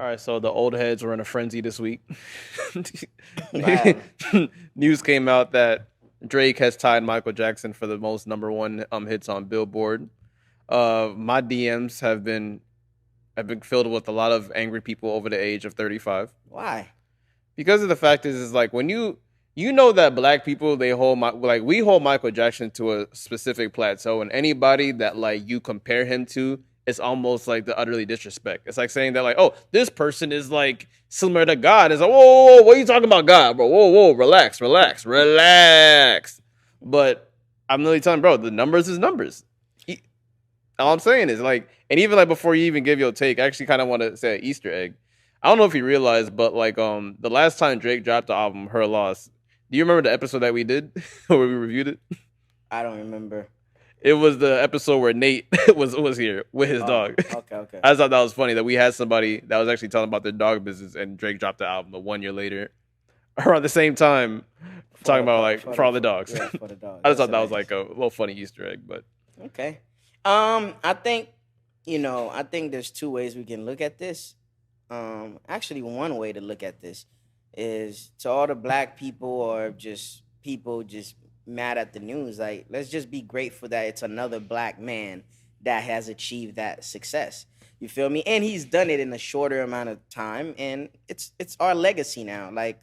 All right, so the old heads were in a frenzy this week. Wow. News came out that Drake has tied Michael Jackson for the most number one hits on Billboard. My DMs have been filled with a lot of angry people over the age of 35 Why? because of the fact is like when you know that black people they hold like we hold Michael Jackson to a specific plateau, and anybody that like you compare him to, it's almost like the utterly disrespect. It's like saying that like, oh, this person is like similar to God. It's like, whoa, what are you talking about, God, bro? Whoa, relax, relax, relax. But I'm really telling, bro, the numbers is numbers. All I'm saying is like, and even like before you even give your take, I actually kind of want to say an Easter egg. I don't know if you realized, but like the last time Drake dropped the album, Her Loss. Do you remember the episode that we did where we reviewed it? I don't remember. It was the episode where Nate was here with his Oh, dog. okay, okay. I just thought that was funny that we had somebody that was actually telling about their dog business, and Drake dropped the album, but 1 year later, around the same time, For talking the about pu- like for all the dogs. yeah, for the dog. I just That's thought that was hilarious. like a little funny Easter egg, but Okay. I think I think there's two ways we can look at this. Actually, one way to look at this is to all the black people or just people just mad at the news. Like, let's just be grateful that it's another black man that has achieved that success. You feel me? And he's done it in a shorter amount of time, and it's our legacy now. Like,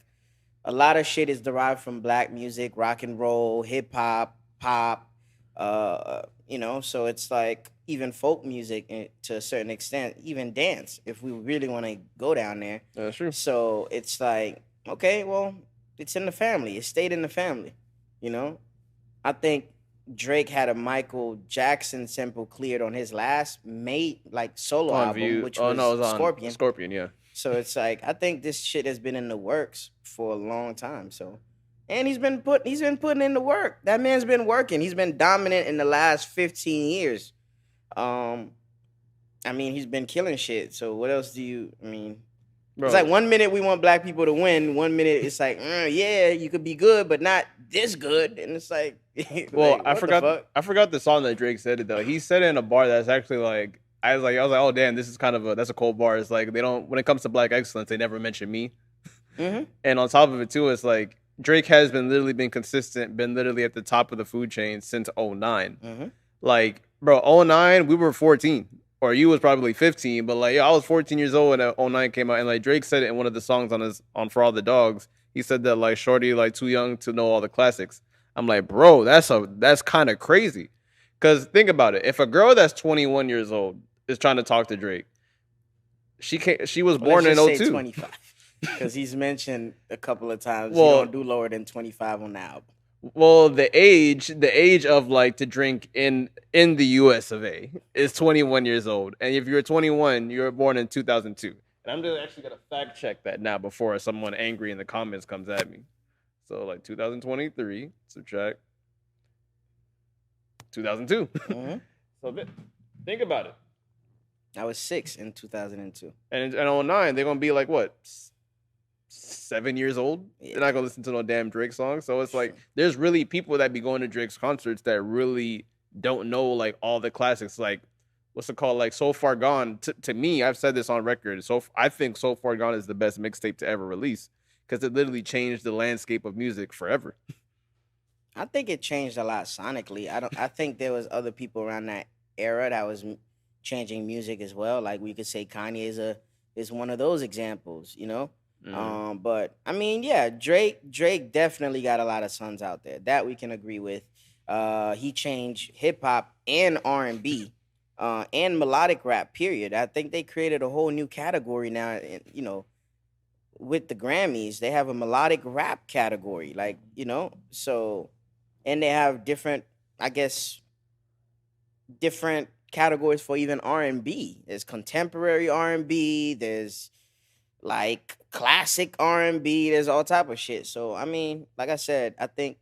a lot of shit is derived from black music, rock and roll, hip hop, pop. So it's like even folk music to a certain extent, even dance, if we really want to go down there. that's true. So it's like, okay, well, it's in the family. It stayed in the family. You know, I think Drake had a Michael Jackson sample cleared on his last made like solo On album, view. which Oh no, was it was on Scorpion. Scorpion. Yeah. So it's like I think this shit has been in the works for a long time. So and he's been putting in the work. That man's been working. He's been dominant in the last 15 years. Um I mean, he's been killing shit. So what else do you I mean, it's like Bro, 1 minute we want black people to win, 1 minute it's like, yeah, you could be good, but not this good. And it's like, well, like what the fuck? I forgot the song that Drake said it though. He said it in a bar that's actually like I was like, oh damn, this is kind of that's a cold bar. It's like they don't when it comes to black excellence, they never mention me. Mm-hmm. And on top of it too, it's like Drake has been literally been consistent, been literally at the top of the food chain since '09. Mm-hmm. Like, bro, '09, we were 14. Or you was probably 15, but like, I was 14 years old when '09 came out. And like Drake said it in one of the songs on For All the Dogs. He said that like Shorty like too young to know all the classics. I'm like, bro, that's kind of crazy. Cause think about it. If a girl that's 21 years old is trying to talk to Drake, she was Well, let's born in just say '02. 25. Because he's mentioned a couple of times he Well, don't do lower than 25 on the album. Well, the age of like to drink in the U.S. of A. is 21 years old, and if you're 21, you're born in 2002. And I'm just actually gonna fact check that now before someone angry in the comments comes at me. So like 2023 subtract 2002. Mm-hmm. So think about it. I was 6 in 2002. And '09, they're gonna be like what 7 years old. They're Yeah. not gonna listen to no damn Drake song. So it's like there's really people that be going to Drake's concerts that really don't know like all the classics. Like what's it called? Like So Far Gone. To me, I've said this on record. So I think So Far Gone is the best mixtape to ever release because it literally changed the landscape of music forever. I think it changed a lot sonically. I think there was other people around that era that was changing music as well. Like we could say Kanye is one of those examples, you know? Mm. But I mean, yeah, Drake definitely got a lot of sons out there. That we can agree with. He changed hip hop and R&B. And melodic rap, period. I think they created a whole new category now. With the Grammys, they have a melodic rap category, so, and they have different, I guess, different categories for even R&B. There's contemporary R&B, there's like classic R&B, there's all type of shit. So, I mean, like I said, I think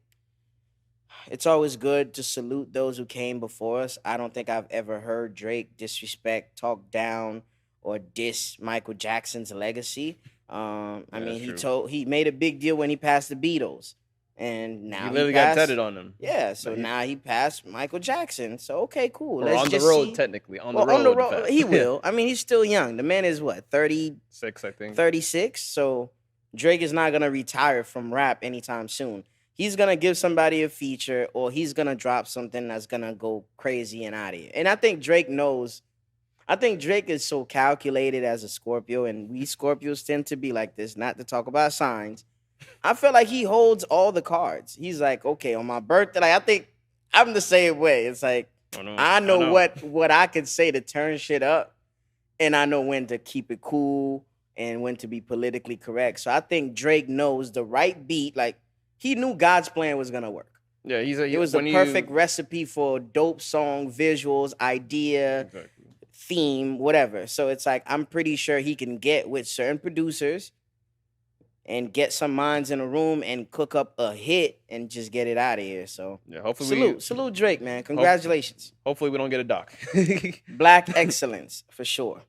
it's always good to salute those who came before us. I don't think I've ever heard Drake disrespect, talk down, or diss Michael Jackson's legacy. I Yeah, mean, that's true. he made a big deal when he passed the Beatles. and now He he literally got passed. tatted on him. Yeah, so Like, now he passed Michael Jackson. So okay, cool. or Let's on the just road, see. technically. On Well, the on the road, road, fast. he will. I mean, he's still young. The man is what, 30, 6, I think. 36? So Drake is not gonna retire from rap anytime soon. He's gonna give somebody a feature, or he's gonna drop something that's gonna go crazy and out of here. And I think Drake knows. I think Drake is so calculated as a Scorpio, and we Scorpios tend to be like this. Not to talk about signs. I feel like he holds all the cards. He's like, okay, on my birthday, like I think I'm the same way. It's like I know what I could say to turn shit up, and I know when to keep it cool and when to be politically correct. So I think Drake knows the right beat. Like he knew God's plan was gonna work. Yeah, It was the perfect recipe for dope song, visuals, idea, Exactly. theme, whatever. So it's like I'm pretty sure he can get with certain producers and get some minds in a room and cook up a hit and just get it out of here. So yeah, hopefully salute Drake, man. Congratulations. Hopefully we don't get a doc. Black excellence for sure.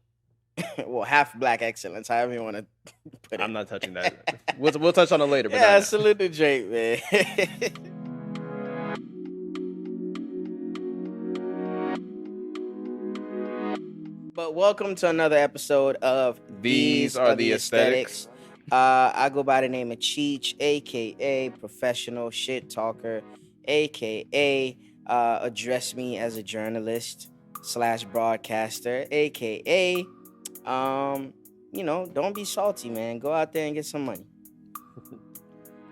Well, half black excellence, however you want to put it. I'm not touching that. We'll touch on it later. But Yeah, salute to Drake, man. But welcome to another episode of These Are the Aesthetics. I go by the name of Cheech, aka professional shit talker, aka address me as a journalist / broadcaster, aka don't be salty, man. Go out there and get some money.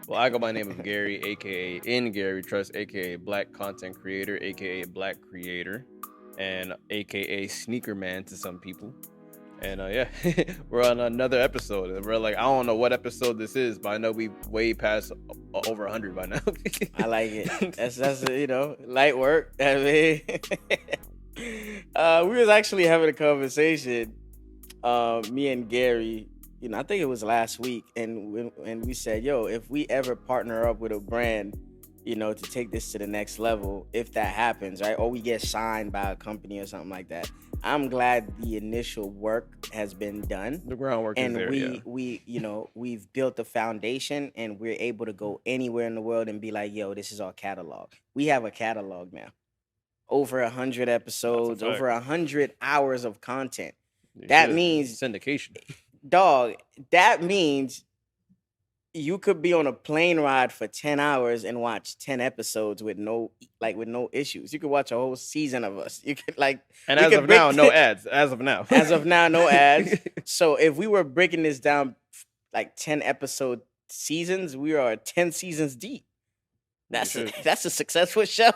Well, I go by the name of Gary, aka In Gary Trust, aka Black Content Creator, aka Black Creator, and aka Sneaker Man to some people. And yeah, we're on another episode. And we're like, I don't know what episode this is, but I know we way past over 100 by now. I like it. That's light work. I mean, we was actually having a conversation, me and Gary. I think it was last week, and we said, yo, if we ever partner up with a brand, to take this to the next level, if that happens, right, or we get signed by a company or something like that, I'm glad the initial work has been done. The groundwork is there. And we've built the foundation, and we're able to go anywhere in the world and be like, yo, this is our catalog. We have a catalog now. Over 100 episodes, over 100 hours of content. That means syndication. Dog, that means you could be on a plane ride for 10 hours and watch 10 episodes with no issues. You could watch a whole season of us. You could and as of now, no ads. As of now, no ads. So if we were breaking this down like 10 episode seasons, we are 10 seasons deep. That's a successful show.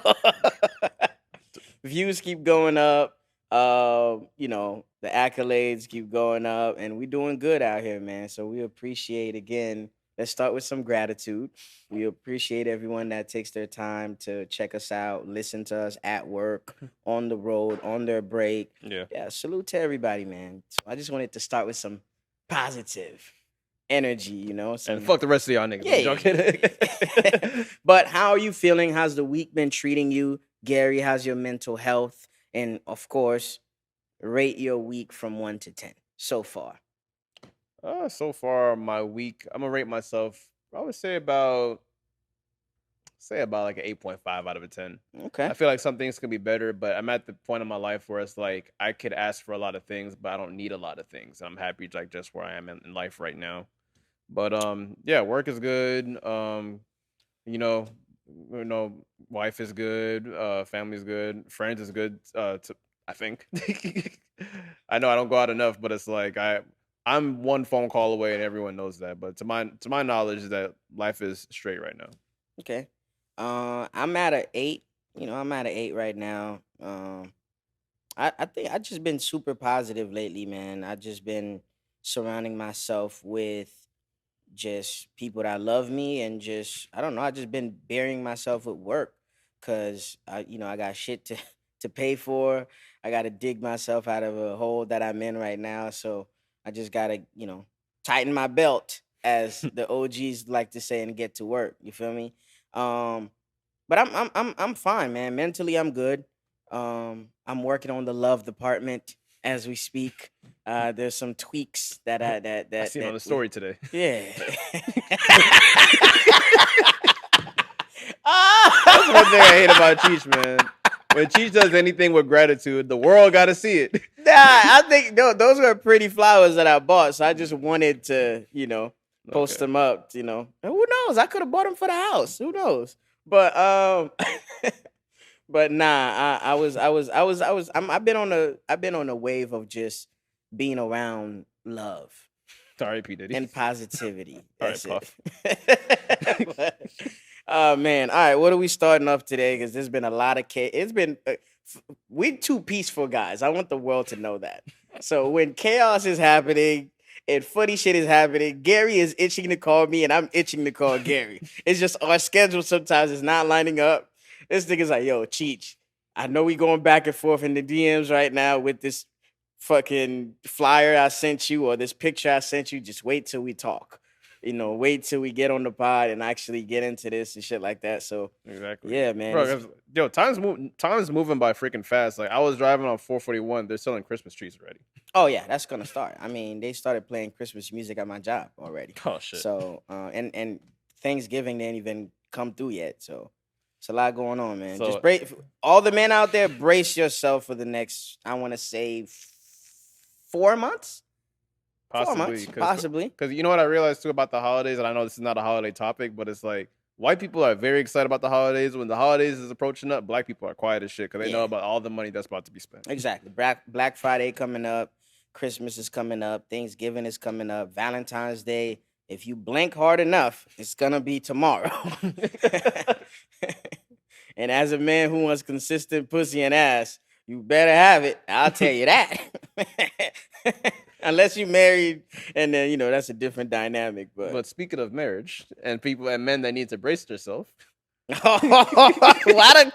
Views keep going up. The accolades keep going up, and we're doing good out here, man. So we appreciate, again, let's start with some gratitude. We appreciate everyone that takes their time to check us out, listen to us at work, on the road, on their break. Yeah, salute to everybody, man. So I just wanted to start with some positive energy, and fuck the rest of y'all niggas. Yeah. But how are you feeling? How's the week been treating you? Gary, how's your mental health? And of course, rate your week from 1 to 10 so far. So far, my week, I'm gonna rate myself. I would say about like an 8.5 out of a 10. Okay. I feel like some things could be better, but I'm at the point in my life where it's like I could ask for a lot of things, but I don't need a lot of things. I'm happy like just where I am in life right now. But yeah, work is good. Wife is good. Family is good. Friends is good. I think. I know I don't go out enough, but it's like I'm one phone call away, and everyone knows that. But to my knowledge, that life is straight right now. Okay. I'm at an 8. I'm at an 8 right now. I think I just been super positive lately, man. I just been surrounding myself with just people that love me, and just I don't know. I just been burying myself with work, cause I got shit to pay for. I got to dig myself out of a hole that I'm in right now. So I just got to, tighten my belt, as the OGs like to say, and get to work. You feel me? But I'm fine, man. Mentally, I'm good. I'm working on the love department as we speak. There's some tweaks that I seen on the story today. Yeah. That's one thing I hate about Cheech, man. When Cheech does anything with gratitude, the world got to see it. Nah, I think those were pretty flowers that I bought, so I just wanted to, post them up. And who knows? I could have bought them for the house. Who knows? But but nah, I've been on a wave of just being around love. Sorry, P. Diddy. And positivity. That's All it. But, oh man! All right, what are we starting off today? Because there's been a lot of It's been we two peaceful guys. I want the world to know that. So when chaos is happening and funny shit is happening, Gary is itching to call me, and I'm itching to call Gary. It's just our schedule sometimes is not lining up. This nigga's like, "Yo, Cheech, I know we going back and forth in the DMs right now with this fucking flyer I sent you or this picture I sent you. Just wait till we talk. Wait till we get on the pod and actually get into this and shit like that." So exactly, yeah, man. Bro, time's moving by freaking fast. Like I was driving on 441, they're selling Christmas trees already. Oh yeah, that's gonna start. I mean, they started playing Christmas music at my job already. Oh shit. So and Thanksgiving didn't even come through yet. So it's a lot going on, man. So, just all the men out there, brace yourself for the next, I want to say, 4 months. Possibly. Because you know what I realized too about the holidays, and I know this is not a holiday topic, but it's like white people are very excited about the holidays. When the holidays is approaching up, black people are quiet as shit because they know about all the money that's about to be spent. Exactly. Black Friday coming up, Christmas is coming up, Thanksgiving is coming up, Valentine's Day. If you blink hard enough, it's gonna be tomorrow. And as a man who wants consistent pussy and ass, you better have it. I'll tell you that. Unless you married, and then that's a different dynamic. But speaking of marriage and people and men that need to brace themselves. What a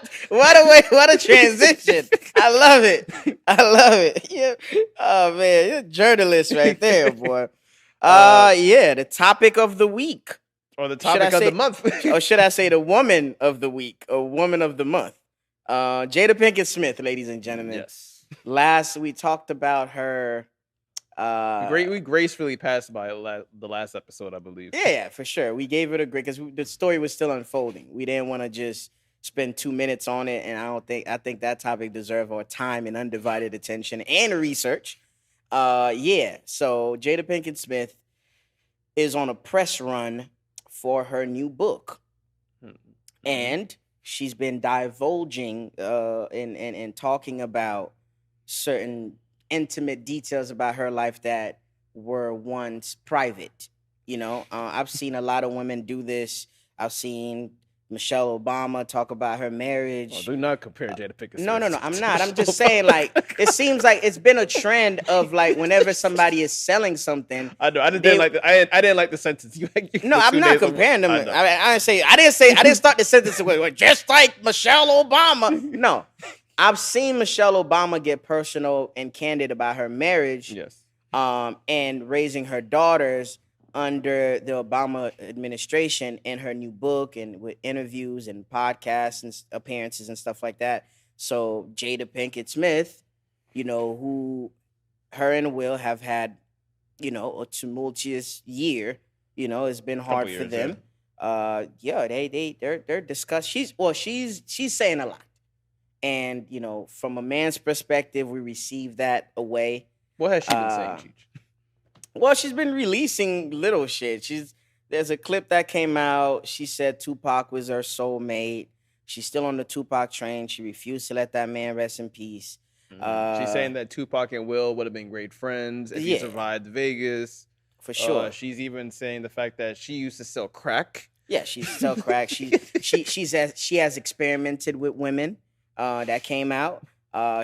transition. I love it. Yeah. Oh man, you're a journalist right there, boy. Yeah, the topic of the week. Or the topic of the month. Or should I say the woman of the week or woman of the month? Jada Pinkett Smith, ladies and gentlemen. Yes. Last we talked about her. We gracefully passed by the last episode, I believe. Yeah, for sure. We gave it a great because the story was still unfolding. We didn't want to just spend 2 minutes on it, and I think that topic deserves our time and undivided attention and research. Yeah. So Jada Pinkett Smith is on a press run for her new book, and she's been divulging and talking about certain intimate details about her life that were once private. I've seen a lot of women do this. I've seen Michelle Obama talk about her marriage. Oh, do not compare Jada Pinkett Smith. No, I'm not. I'm just saying, like, it seems like it's been a trend of like whenever somebody is selling something. I know. I didn't like the sentence. No, I'm not comparing them. I didn't start the sentence with just like Michelle Obama. No. I've seen Michelle Obama get personal and candid about her marriage, yes, and raising her daughters under the Obama administration in her new book and with interviews and podcasts and appearances and stuff like that. So Jada Pinkett Smith, who her and Will have had, a tumultuous year. It's been hard for them. Yeah, they're discussing. She's saying a lot. And, from a man's perspective, we receive that away. What has she been saying, Cheech? Well, she's been releasing little shit. There's a clip that came out. She said Tupac was her soulmate. She's still on the Tupac train. She refused to let that man rest in peace. She's saying that Tupac and Will would have been great friends if he survived Vegas. For sure. She's even saying the fact that she used to sell crack. Yeah, she sell crack. She has experimented with women. That came out.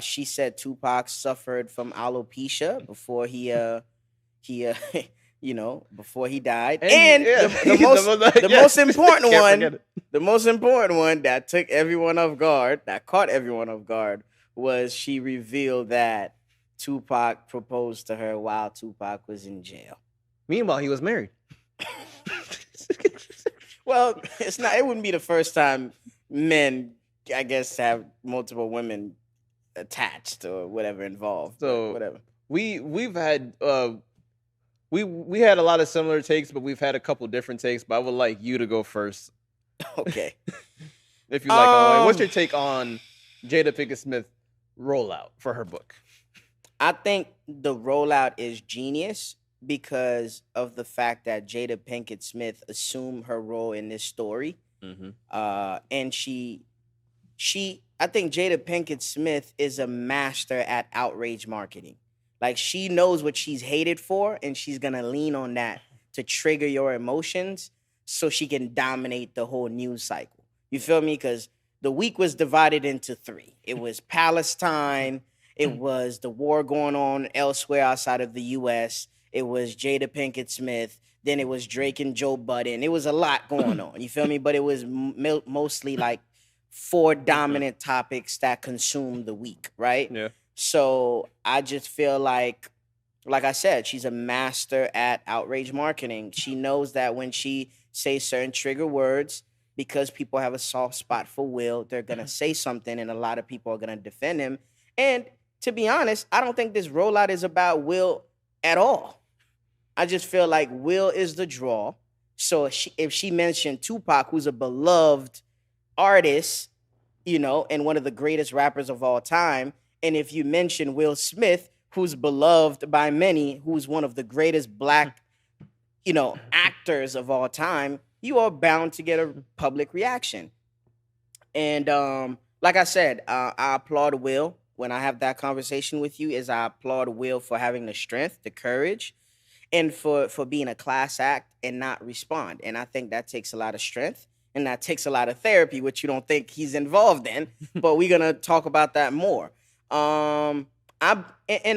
She said Tupac suffered from alopecia before he before he died. And the most important one that took everyone off guard, that caught everyone off guard, was she revealed that Tupac proposed to her while Tupac was in jail. Meanwhile, he was married. Well, it wouldn't be the first time men, I guess, have multiple women attached or whatever involved. So whatever. We've had we had a lot of similar takes, but we've had a couple different takes. But I would like you to go first. Okay. If you like, like, what's your take on Jada Pinkett Smith rollout for her book? I think the rollout is genius because of the fact that Jada Pinkett Smith assumed her role in this story. Mm-hmm. And I think Jada Pinkett Smith is a master at outrage marketing. Like, she knows what she's hated for, and she's gonna lean on that to trigger your emotions so she can dominate the whole news cycle. You feel me? Because the week was divided into 3. It was Palestine. It was the war going on elsewhere outside of the U.S. It was Jada Pinkett Smith. Then it was Drake and Joe Budden. It was a lot going on. You feel me? But it was mostly like 4 dominant topics that consumed the week, right? Yeah. So I just feel like I said, she's a master at outrage marketing. She knows that when she says certain trigger words, because people have a soft spot for Will, they're going to say something, and a lot of people are going to defend him. And to be honest, I don't think this rollout is about Will at all. I just feel like Will is the draw. So if she mentioned Tupac, who's a beloved artist, and one of the greatest rappers of all time, and if you mention Will Smith, who's beloved by many, who's one of the greatest black, actors of all time, you are bound to get a public reaction. And like I said, I applaud Will when I have that conversation with you. I applaud Will for having the strength, the courage, and for being a class act and not respond. And I think that takes a lot of strength, and that takes a lot of therapy, which you don't think he's involved in. But we're gonna talk about that more. In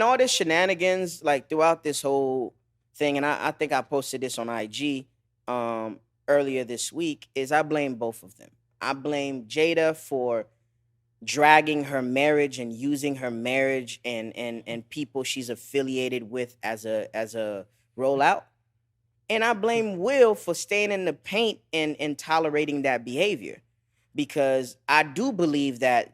all this shenanigans, like throughout this whole thing, and I think I posted this on IG earlier this week, is I blame both of them. I blame Jada for dragging her marriage and using her marriage and people she's affiliated with as a rollout. And I blame Will for staying in the paint and tolerating that behavior, because I do believe that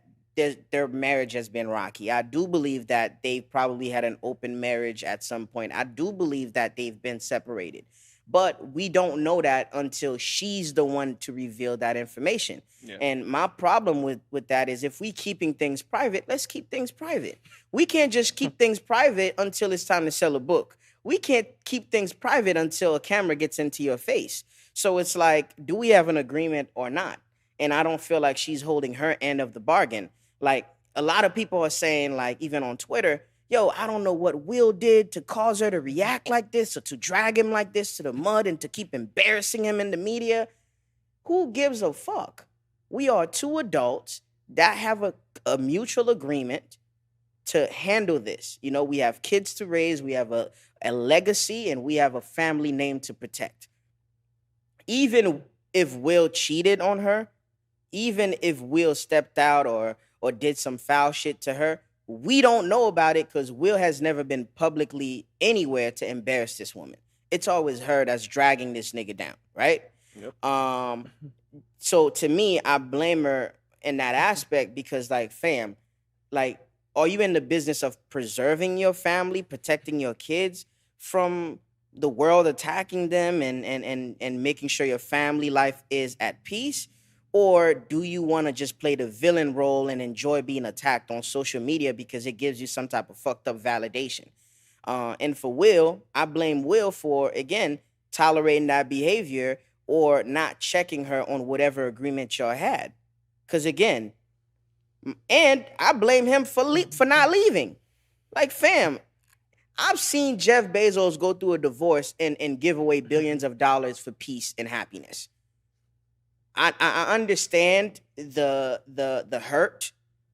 their marriage has been rocky. I do believe that they've probably had an open marriage at some point. I do believe that they've been separated. But we don't know that until she's the one to reveal that information. Yeah. And my problem with that is, if we keeping things private, let's keep things private. We can't just keep things private until it's time to sell a book. We can't keep things private until a camera gets into your face. So it's like, do we have an agreement or not? And I don't feel like she's holding her end of the bargain. Like, a lot of people are saying, like, even on Twitter, yo, I don't know what Will did to cause her to react like this, or to drag him like this to the mud, and to keep embarrassing him in the media. Who gives a fuck? We are 2 adults that have a mutual agreement to handle this. We have kids to raise, we have a legacy, and we have a family name to protect. Even if Will cheated on her, even if Will stepped out or did some foul shit to her, we don't know about it, because Will has never been publicly anywhere to embarrass this woman. It's always her that's dragging this nigga down, right? Yep. So to me, I blame her in that aspect, because, like, fam, like, are you in the business of preserving your family, protecting your kids from the world attacking them, and making sure your family life is at peace? Or do you want to just play the villain role and enjoy being attacked on social media because it gives you some type of fucked up validation? And for Will, I blame Will for, again, tolerating that behavior or not checking her on whatever agreement y'all had. Because, again, and I blame him for not leaving. Like, fam, I've seen Jeff Bezos go through a divorce and give away billions of dollars for peace and happiness. I understand the hurt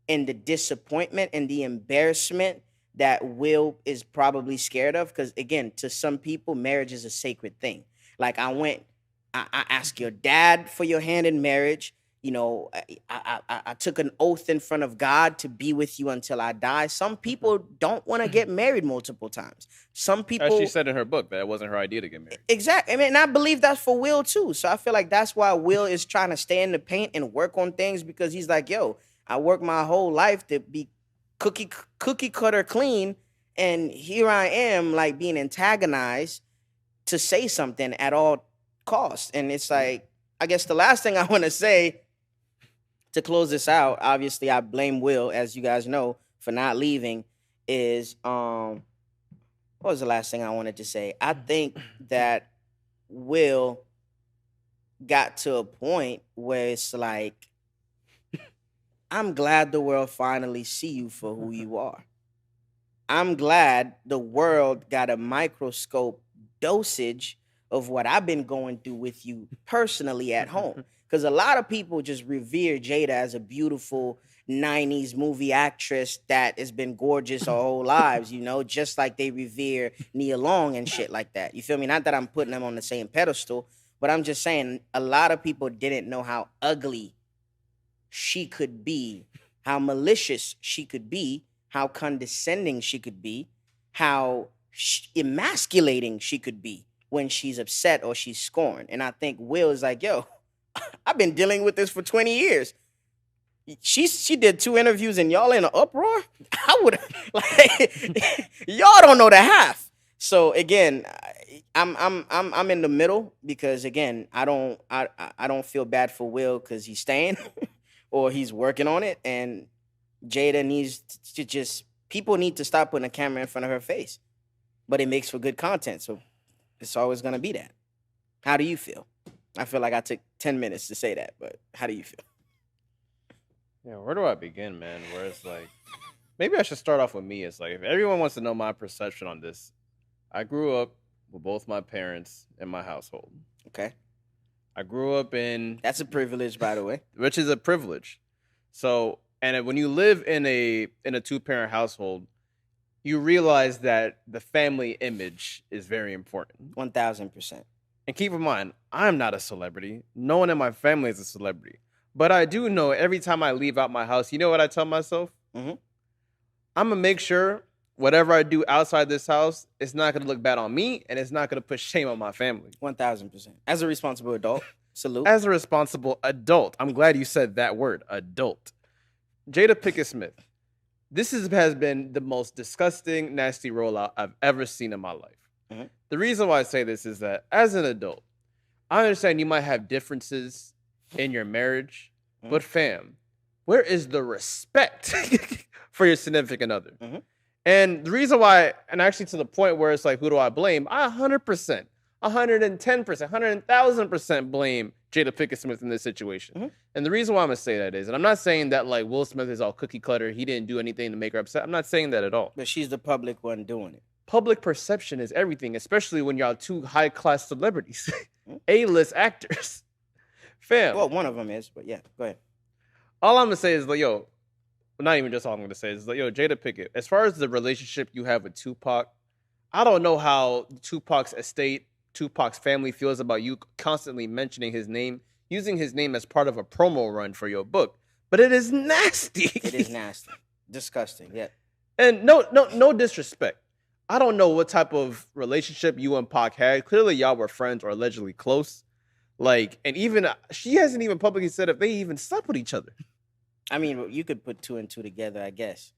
and the disappointment and the embarrassment that Will is probably scared of, because, again, to some people, marriage is a sacred thing. Like, I asked your dad for your hand in marriage. I took an oath in front of God to be with you until I die. Some people don't want to get married multiple times. Some people... As she said in her book, that it wasn't her idea to get married. Exactly. I mean, and I believe that's for Will, too. So I feel like that's why Will is trying to stay in the paint and work on things, because he's like, yo, I worked my whole life to be cookie cutter clean, and here I am, like, being antagonized to say something at all costs. And it's like, I guess the last thing I want to say to close this out, obviously I blame Will, as you guys know, for not leaving. Is what was the last thing I wanted to say? I think that Will got to a point where it's like, I'm glad the world finally see you for who you are. I'm glad the world got a microscope dosage of what I've been going through with you personally at home. Because a lot of people just revere Jada as a beautiful 90s movie actress that has been gorgeous our whole lives, you know, just like they revere Nia Long and shit like that. You feel me? Not that I'm putting them on the same pedestal, but I'm just saying a lot of people didn't know how ugly she could be, how malicious she could be, how condescending she could be, how emasculating she could be when she's upset or she's scorned. And I think Will is like, yo, I've been dealing with this for 20 years. She did 2 interviews and y'all in an uproar? I would like y'all don't know the half. So again, I'm in the middle because again, I don't feel bad for Will because he's staying or he's working on it, and Jada needs to just, people need to stop putting a camera in front of her face. But it makes for good content, so it's always gonna be that. How do you feel? I feel like I took 10 minutes to say that, but how do you feel? Yeah, where do I begin, man? Where it's like, maybe I should start off with me. It's like, if everyone wants to know my perception on this, I grew up with both my parents in my household. Okay. I grew up in... That's a privilege, by the way. Which is a privilege. So, and when you live in a 2-parent household, you realize that the family image is very important. 1,000%. And keep in mind, I'm not a celebrity. No one in my family is a celebrity. But I do know every time I leave out my house, you know what I tell myself? Mm-hmm. I'm going to make sure whatever I do outside this house, it's not going to look bad on me, and it's not going to put shame on my family. 1,000%. As a responsible adult, salute. As a responsible adult. I'm glad you said that word, adult. Jada Pinkett Smith. This has been the most disgusting, nasty rollout I've ever seen in my life. Mm-hmm. The reason why I say this is that as an adult, I understand you might have differences in your marriage, but fam, where is the respect for your significant other? Mm-hmm. And the reason why, and actually to the point where it's like, who do I blame? I 100%, 110%, 100,000% blame Jada Pinkett Smith in this situation. Mm-hmm. And the reason why I'm going to say that is, and I'm not saying that like Will Smith is all cookie cutter, he didn't do anything to make her upset. I'm not saying that at all. But she's the public one doing it. Public perception is everything, especially when y'all 2 high-class celebrities, A-list actors. Fam. Well, one of them is, but yeah, go ahead. All I'm going to say is like, yo, not even just all I'm going to say is like, yo, Jada Pinkett, as far as the relationship you have with Tupac, I don't know how Tupac's estate, Tupac's family feels about you constantly mentioning his name, using his name as part of a promo run for your book. But it is nasty. It is nasty. Disgusting, yeah. And no disrespect. I don't know what type of relationship you and Pac had. Clearly, y'all were friends or allegedly close. Like, and even, she hasn't even publicly said if they even slept with each other. I mean, you could put 2 and 2 together, I guess.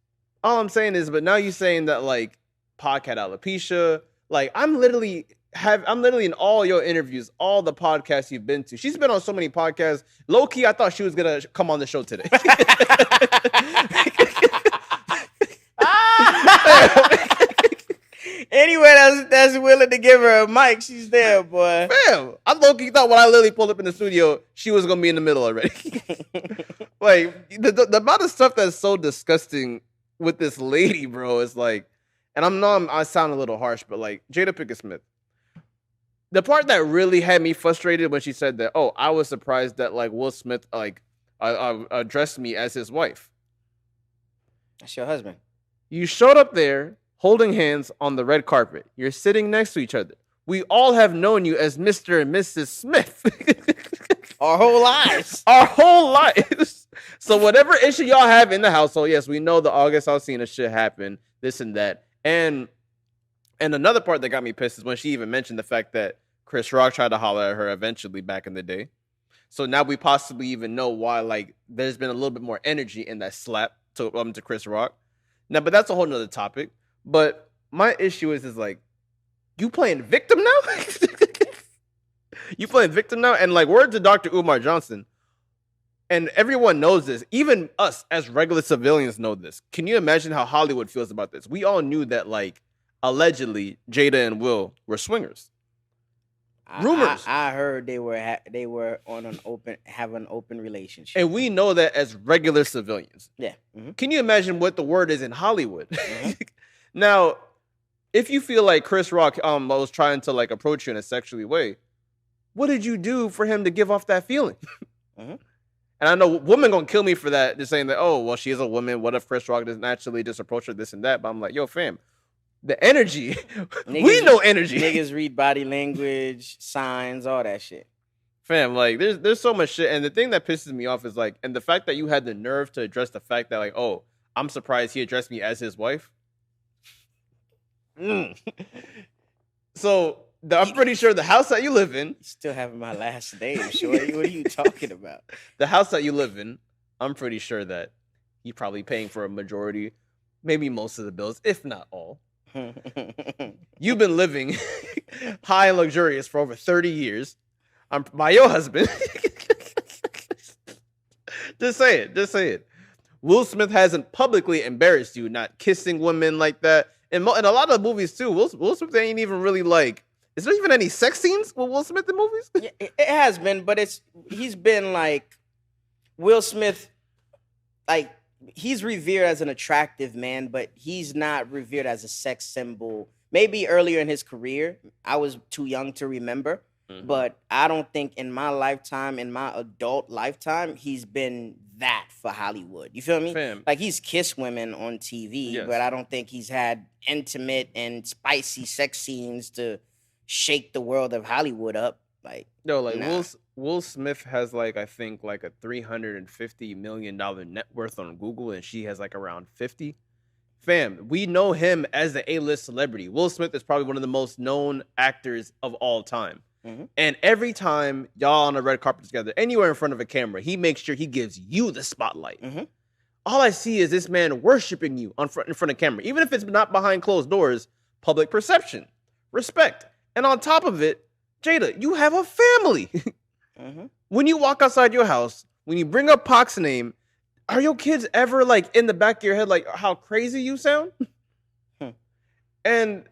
All I'm saying is, but now you're saying that like Pac had alopecia. Like I'm literally in all your interviews, all the podcasts you've been to. She's been on so many podcasts. Low key, I thought she was gonna come on the show today. Anyway, that's willing to give her a mic, she's there, boy. Fam, I low-key thought when I literally pulled up in the studio, she was gonna be in the middle already. Like the amount of stuff that's so disgusting with this lady, bro, is like, and I sound a little harsh, but like Jada Pinkett Smith. The part that really had me frustrated when she said that, oh, I was surprised that like Will Smith like addressed me as his wife. That's your husband. You showed up there holding hands on the red carpet. You're sitting next to each other. We all have known you as Mr. and Mrs. Smith. Our whole lives. Our whole lives. So whatever issue y'all have in the household, yes, we know the August Alsina shit happened, this and that. And another part that got me pissed is when she even mentioned the fact that Chris Rock tried to holler at her eventually back in the day. So now we possibly even know why, like, there's been a little bit more energy in that slap to Chris Rock. Now, but that's a whole nother topic. But my issue is like, you playing victim now? You playing victim now? And like, word to Dr. Umar Johnson, And everyone knows this. Even us as regular civilians know this. Can you imagine how Hollywood feels about this? We all knew that, like, allegedly, Jada and Will were swingers. Rumors. I heard they were on have an open relationship. And we know that as regular civilians. Yeah. Can you imagine what the word is in Hollywood? Now, if you feel like Chris Rock was trying to like approach you in a sexually way, what did you do for him to give off that feeling? And I know women gonna kill me for that, just saying that, oh, well, she is a woman. What if Chris Rock doesn't actually just approach her this and that? But I'm like, yo, fam, the energy. We know energy. Niggas read body language, signs, all that shit. Fam, like, there's so much shit. And the thing that pisses me off is, like, and the fact that you had the nerve to address the fact that, like, oh, I'm surprised he addressed me as his wife. So, I'm pretty sure the house that you live in. You still having my last name, shorty. What are you talking about? The house that you live in, I'm pretty sure that you're probably paying for a majority, maybe most of the bills, if not all. You've been living high and luxurious for over 30 years. I'm by your husband. Just say it. Will Smith hasn't publicly embarrassed you, not kissing women like that. And in a lot of movies too, Will Smith ain't even really like. Is there even any sex scenes with Will Smith in movies? Yeah, it has been, but he's been like Will Smith, like he's revered as an attractive man, but he's not revered as a sex symbol. Maybe earlier in his career, I was too young to remember, but I don't think in my lifetime, in my adult lifetime, he's been that for Hollywood. You feel me? Fam. Like he's kissed women on TV, Yes. but I don't think he's had intimate and spicy sex scenes to shake the world of Hollywood up. Like, no, like nah. Will Smith has like, I think like a $350 million net worth on Google, and she has like around 50. Fam, we know him as the A-list celebrity. Will Smith is probably one of the most known actors of all time. And every time y'all on a red carpet together, anywhere in front of a camera, he makes sure he gives you the spotlight. All I see is this man worshiping you in front of camera. Even if it's not behind closed doors, public perception, respect. And on top of it, Jada, you have a family. When you walk outside your house, when you bring up Pac's name, are your kids ever like in the back of your head like how crazy you sound? And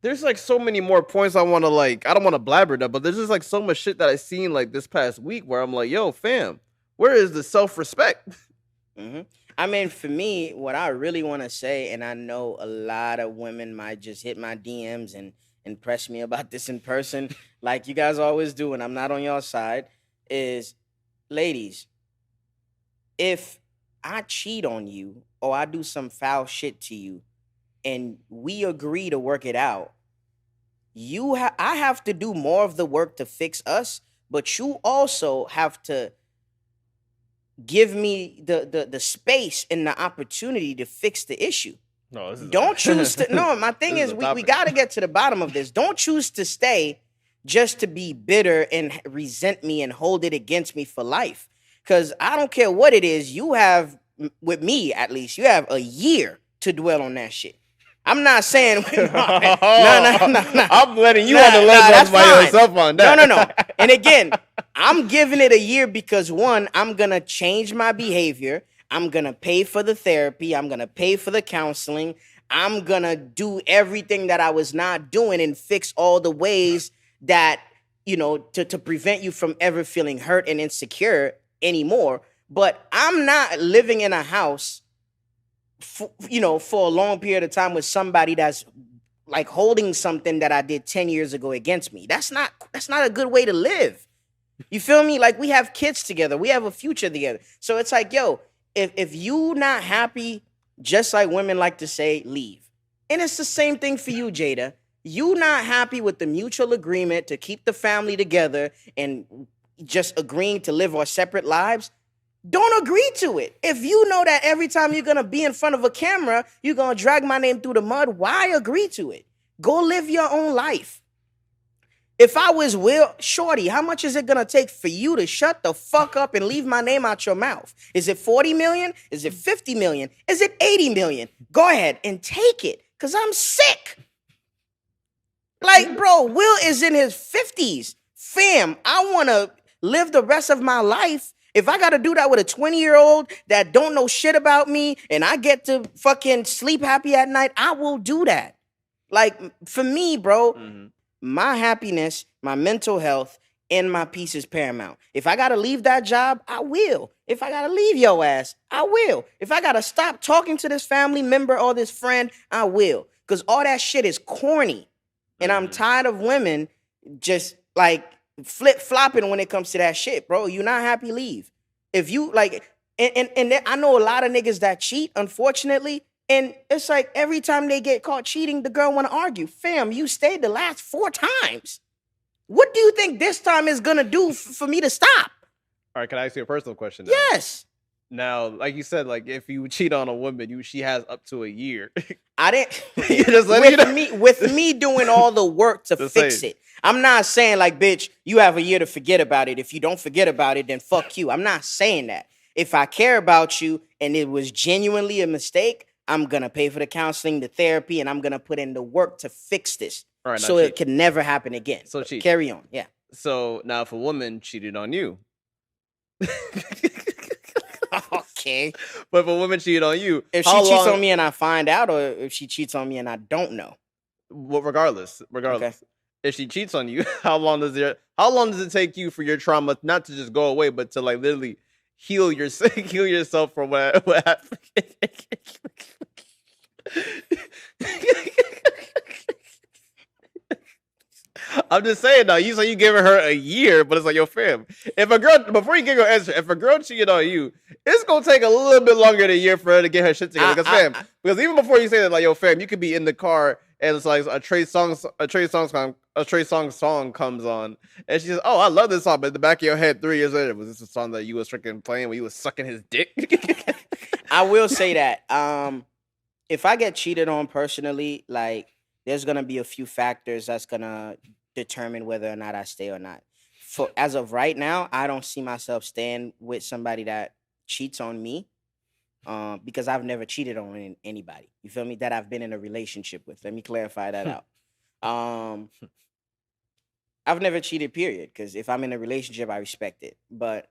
there's like so many more points I want to like, I don't want to blabber that, but there's just like so much shit that I seen like this past week where I'm like, yo, fam, where is the self-respect? I mean, for me, what I really want to say, and I know a lot of women might just hit my DMs and press me about this in person, like you guys always do, and I'm not on your side, is, ladies, if I cheat on you or I do some foul shit to you and we agree to work it out, I have to do more of the work to fix us, but you also have to give me the space and the opportunity to fix the issue. No, this is Don't choose to. No, my thing is we got to get to the bottom of this. Don't choose to stay just to be bitter and resent me and hold it against me for life. Because I don't care what it is. You have, with me at least, you have a year to dwell on that shit. I'm not saying no. I'm letting you on the leg by yourself on that. No. And again, I'm giving it a year because one, I'm gonna change my behavior. I'm gonna pay for the therapy. I'm gonna pay for the counseling. I'm gonna do everything that I was not doing and fix all the ways that, you know, to prevent you from ever feeling hurt and insecure anymore. But I'm not living in a house for a long period of time with somebody that's like holding something that I did 10 years ago against me. That's not a good way to live. You feel me? Like, we have kids together. We have a future together. So it's like, yo, if you not happy, just like women like to say, leave. And it's the same thing for you, Jada. You not happy with the mutual agreement to keep the family together and just agreeing to live our separate lives, don't agree to it. If you know that every time you're going to be in front of a camera, you're going to drag my name through the mud, why agree to it? Go live your own life. If I was Will, shorty, how much is it going to take for you to shut the fuck up and leave my name out your mouth? Is it 40 million? Is it 50 million? Is it 80 million? Go ahead and take it, because I'm sick. Like, bro, Will is in his 50s. Fam, I want to live the rest of my life If I gotta do that with a 20-year-old that don't know shit about me and I get to fucking sleep happy at night, I will do that. Like, for me, bro, my happiness, my mental health, and my peace is paramount. If I gotta leave that job, I will. If I gotta leave your ass, I will. If I gotta stop talking to this family member or this friend, I will. Because all that shit is corny. And I'm tired of women just like flip-flopping when it comes to that shit, bro. You not happy, leave. If you like, and I know a lot of niggas that cheat, unfortunately. And it's like every time they get caught cheating, the girl want to argue. Fam, you stayed the last 4 times. What do you think this time is going to do for me to stop? All right, can I ask you a personal question? Yes. Now, like you said, like if you cheat on a woman, she has up to a year. I didn't. You just let with me doing all the work to fix it. I'm not saying like, bitch, you have a year to forget about it. If you don't forget about it, then fuck you. I'm not saying that. If I care about you and it was genuinely a mistake, I'm going to pay for the counseling, the therapy, and I'm going to put in the work to fix this. Right, so it can never happen again. So cheat. Carry on. Yeah. So now if a woman cheated on you. Okay. But if a woman cheated on you. If she cheats on me and I find out, or if she cheats on me and I don't know. Well, regardless. Okay. If she cheats on you, how long does it take you for your trauma not to just go away, but to like literally heal yourself from what happened? I'm just saying now. You say you giving her a year, but it's like, yo, fam. If a girl, before you give your answer, if a girl cheated on you, it's gonna take a little bit longer than a year for her to get her shit together. Because even before you say that, like, yo, fam, you could be in the car and it's like a Trey Songz song comes on, and she says, "Oh, I love this song," but in the back of your head, 3 years later, was this a song that you was freaking playing when you was sucking his dick? I will say that if I get cheated on personally, like, there's gonna be a few factors that's gonna determine whether or not I stay or not. For as of right now, I don't see myself staying with somebody that cheats on me, because I've never cheated on anybody. You feel me? That I've been in a relationship with. Let me clarify that out. I've never cheated, period. Because if I'm in a relationship, I respect it. But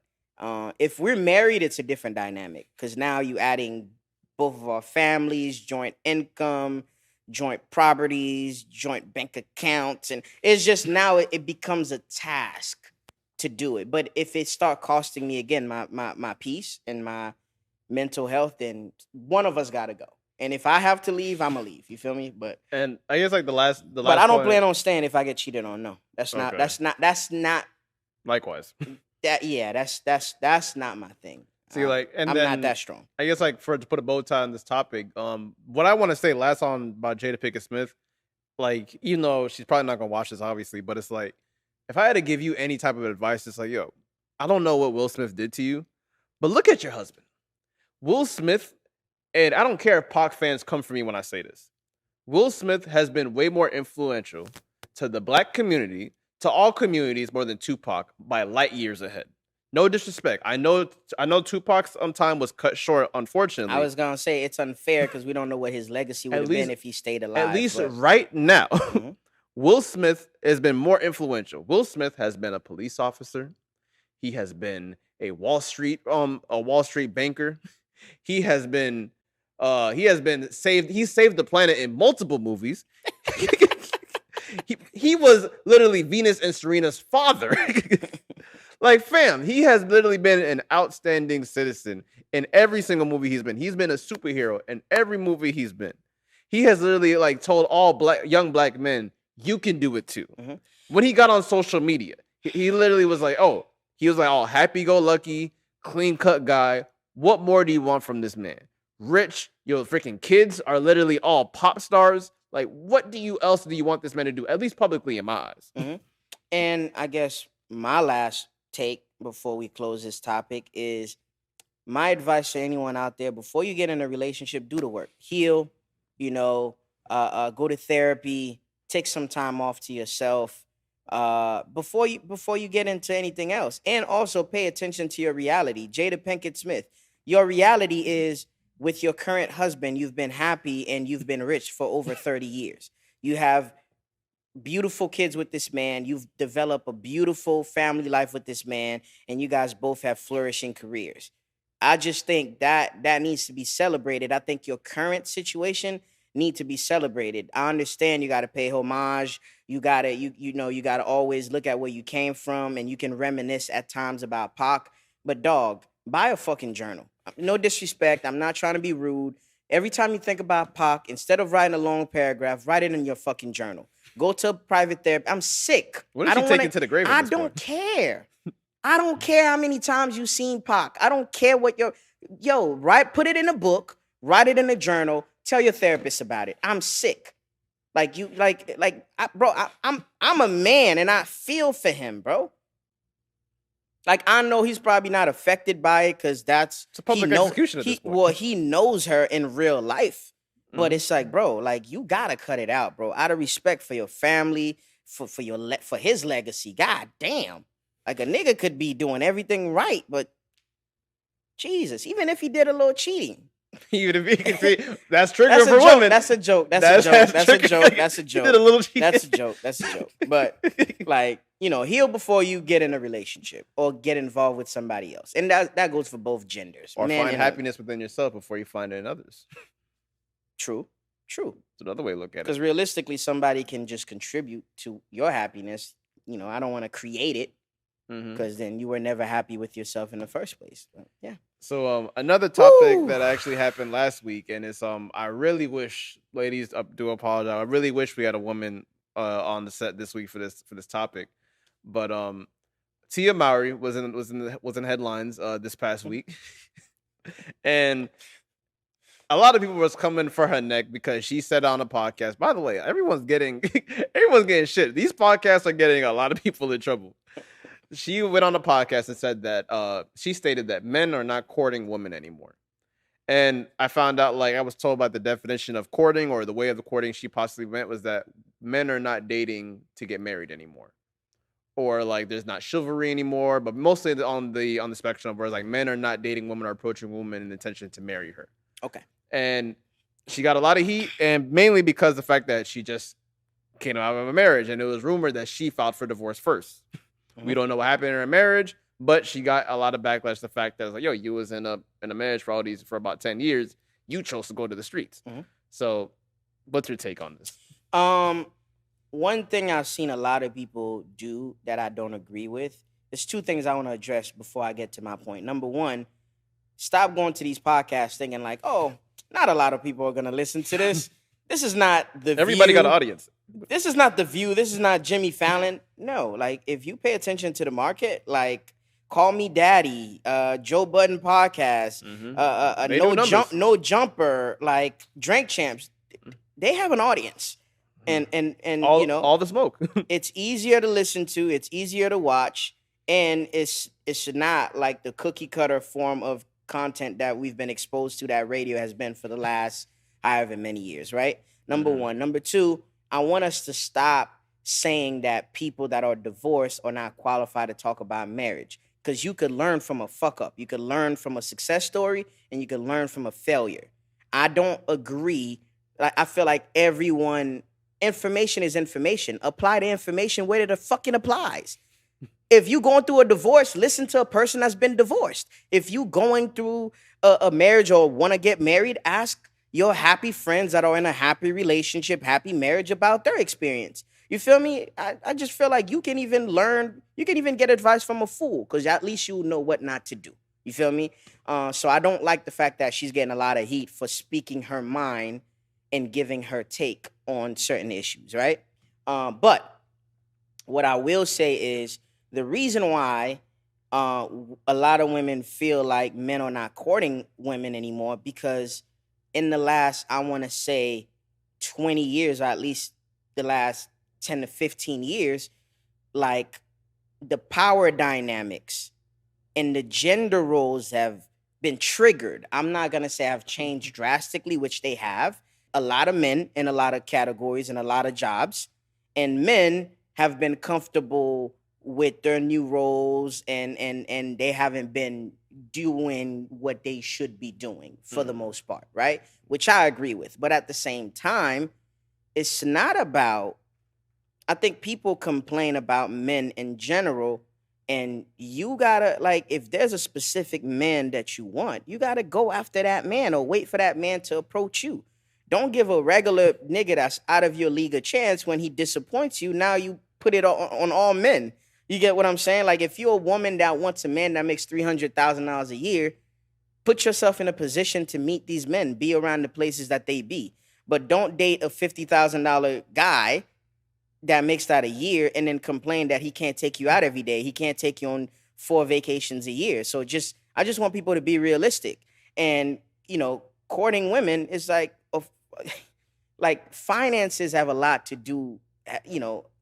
if we're married, it's a different dynamic. Because now you adding both of our families, joint income, joint properties, joint bank accounts, and it's just now it becomes a task to do it. But if it start costing me again my peace and my mental health, then one of us gotta go. And if I have to leave, I'ma leave. You feel me? But and I guess like the last. But I don't plan on staying if I get cheated on. No, that's not. Likewise. That's not my thing. See, like, and I'm then, not that strong. I guess, like, to put a bow tie on this topic, what I want to say last on about Jada Pinkett Smith, like, you know, she's probably not gonna watch this, obviously, but it's like, if I had to give you any type of advice, it's like, yo, I don't know what Will Smith did to you, but look at your husband, Will Smith, and I don't care if PAC fans come for me when I say this. Will Smith has been way more influential to the black community, to all communities, more than Tupac by light years ahead. No disrespect. I know Tupac's time was cut short, unfortunately. I was gonna say it's unfair because we don't know what his legacy would have been if he stayed alive. At least right now, Will Smith has been more influential. Will Smith has been a police officer. He has been a Wall Street banker. He has been saved. He saved the planet in multiple movies. he was literally Venus and Serena's father. Like, fam, he has literally been an outstanding citizen in every single movie he's been. He's been a superhero in every movie he's been. He has literally like told all young black men, you can do it too. When he got on social media, he literally was like, oh, happy-go-lucky, clean-cut guy. What more do you want from this man? Rich, your freaking kids are literally all pop stars. Like, what else do you want this man to do? At least publicly in my eyes. And I guess my last take before we close this topic is my advice to anyone out there: before you get in a relationship, do the work, heal, go to therapy, take some time off to yourself before you get into anything else, and also pay attention to your reality. Jada Pinkett Smith, your reality is with your current husband, you've been happy and you've been rich for over 30 years. You have beautiful kids with this man. You've developed a beautiful family life with this man, and you guys both have flourishing careers. I just think that needs to be celebrated. I think your current situation need to be celebrated. I understand you got to pay homage. You gotta you gotta always look at where you came from, and you can reminisce at times about Pac. But dog, buy a fucking journal. No disrespect. I'm not trying to be rude. Every time you think about Pac, instead of writing a long paragraph, write it in your fucking journal. Go to a private therapy. I'm sick. What is she taking to the grave? I don't care. I don't care how many times you've seen Pac. I don't care what put it in a book, write it in a journal, tell your therapist about it. I'm sick. Like you, I'm a man and I feel for him, bro. Like, I know he's probably not affected by it because it's a public execution at this point. Well, he knows her in real life. But it's like, bro, like, you gotta cut it out, bro. Out of respect for your family, for his legacy. God damn. Like, a nigga could be doing everything right, but Jesus, even if he did a little cheating. Even if he can see, that's triggering for women. That's a joke. That's a joke. He did a little cheating. That's a joke. But, like, heal before you get in a relationship or get involved with somebody else. And that goes for both genders. Or find happiness within yourself before you find it in others. True. It's another way to look at it. Because realistically, somebody can just contribute to your happiness. I don't want to create it because then you were never happy with yourself in the first place. But, yeah. So another topic that actually happened last week, and it's I really wish, ladies, do apologize. I really wish we had a woman on the set this week for this topic, but Tia Mowry was in headlines this past week, and a lot of people was coming for her neck because she said on a podcast. By the way, everyone's getting shit. These podcasts are getting a lot of people in trouble. She went on a podcast and said that she stated that men are not courting women anymore. And I found out, I was told about the definition of courting, or the way of the courting she possibly meant was that men are not dating to get married anymore. Or there's not chivalry anymore, but mostly on the spectrum of where men are not dating women or approaching women in intention to marry her. Okay. And she got a lot of heat, and mainly because the fact that she just came out of a marriage, and it was rumored that she filed for divorce first. We don't know what happened in her marriage, but she got a lot of backlash. The fact that you was in a marriage for about 10 years, you chose to go to the streets. So, what's your take on this? One thing I've seen a lot of people do that I don't agree with. There's two things I want to address before I get to my point. Number one, stop going to these podcasts thinking not a lot of people are gonna listen to this. This is not the Everybody View. got an audience. This is not The View. This is not Jimmy Fallon. No, if you pay attention to the market, Call Me Daddy, Joe Budden podcast, No Jumper, Drink Champs, they have an audience, and all the smoke. It's easier to listen to, it's easier to watch, and it's not like the cookie cutter form of content that we've been exposed to that radio has been for the last however many years, right? Number one. Number two, I want us to stop saying that people that are divorced are not qualified to talk about marriage, because you could learn from a fuck up. You could learn from a success story, and you could learn from a failure. I don't agree. I feel like information is information. Apply the information where it fucking applies. If you going through a divorce, listen to a person that's been divorced. If you going through a marriage or want to get married, ask your happy friends that are in a happy relationship, happy marriage about their experience. You feel me? I just feel like you can even get advice from a fool, because at least you know what not to do. You feel me? So I don't like the fact that she's getting a lot of heat for speaking her mind and giving her take on certain issues, right? But what I will say is the reason why a lot of women feel like men are not courting women anymore, because in the last, I want to say 20 years, or at least the last 10 to 15 years, the power dynamics and the gender roles have been triggered. I'm not going to say have changed drastically, which they have. A lot of men in a lot of categories and a lot of jobs, and men have been comfortable with their new roles, and they haven't been doing what they should be doing for the most part, right? Which I agree with. But at the same time, it's not about I think people complain about men in general, and you gotta like if there's a specific man that you want, you gotta go after that man or wait for that man to approach you. Don't give a regular nigga that's out of your league a chance when he disappoints you. Now you put it on all men. You get what I'm saying? Like if you're a woman that wants a man that makes $300,000 a year, put yourself in a position to meet these men, be around the places that they be. But don't date a $50,000 guy that makes that a year and then complain that he can't take you out every day. He can't take you on 4 vacations a year. So I just want people to be realistic. And, courting women is like finances have a lot to do,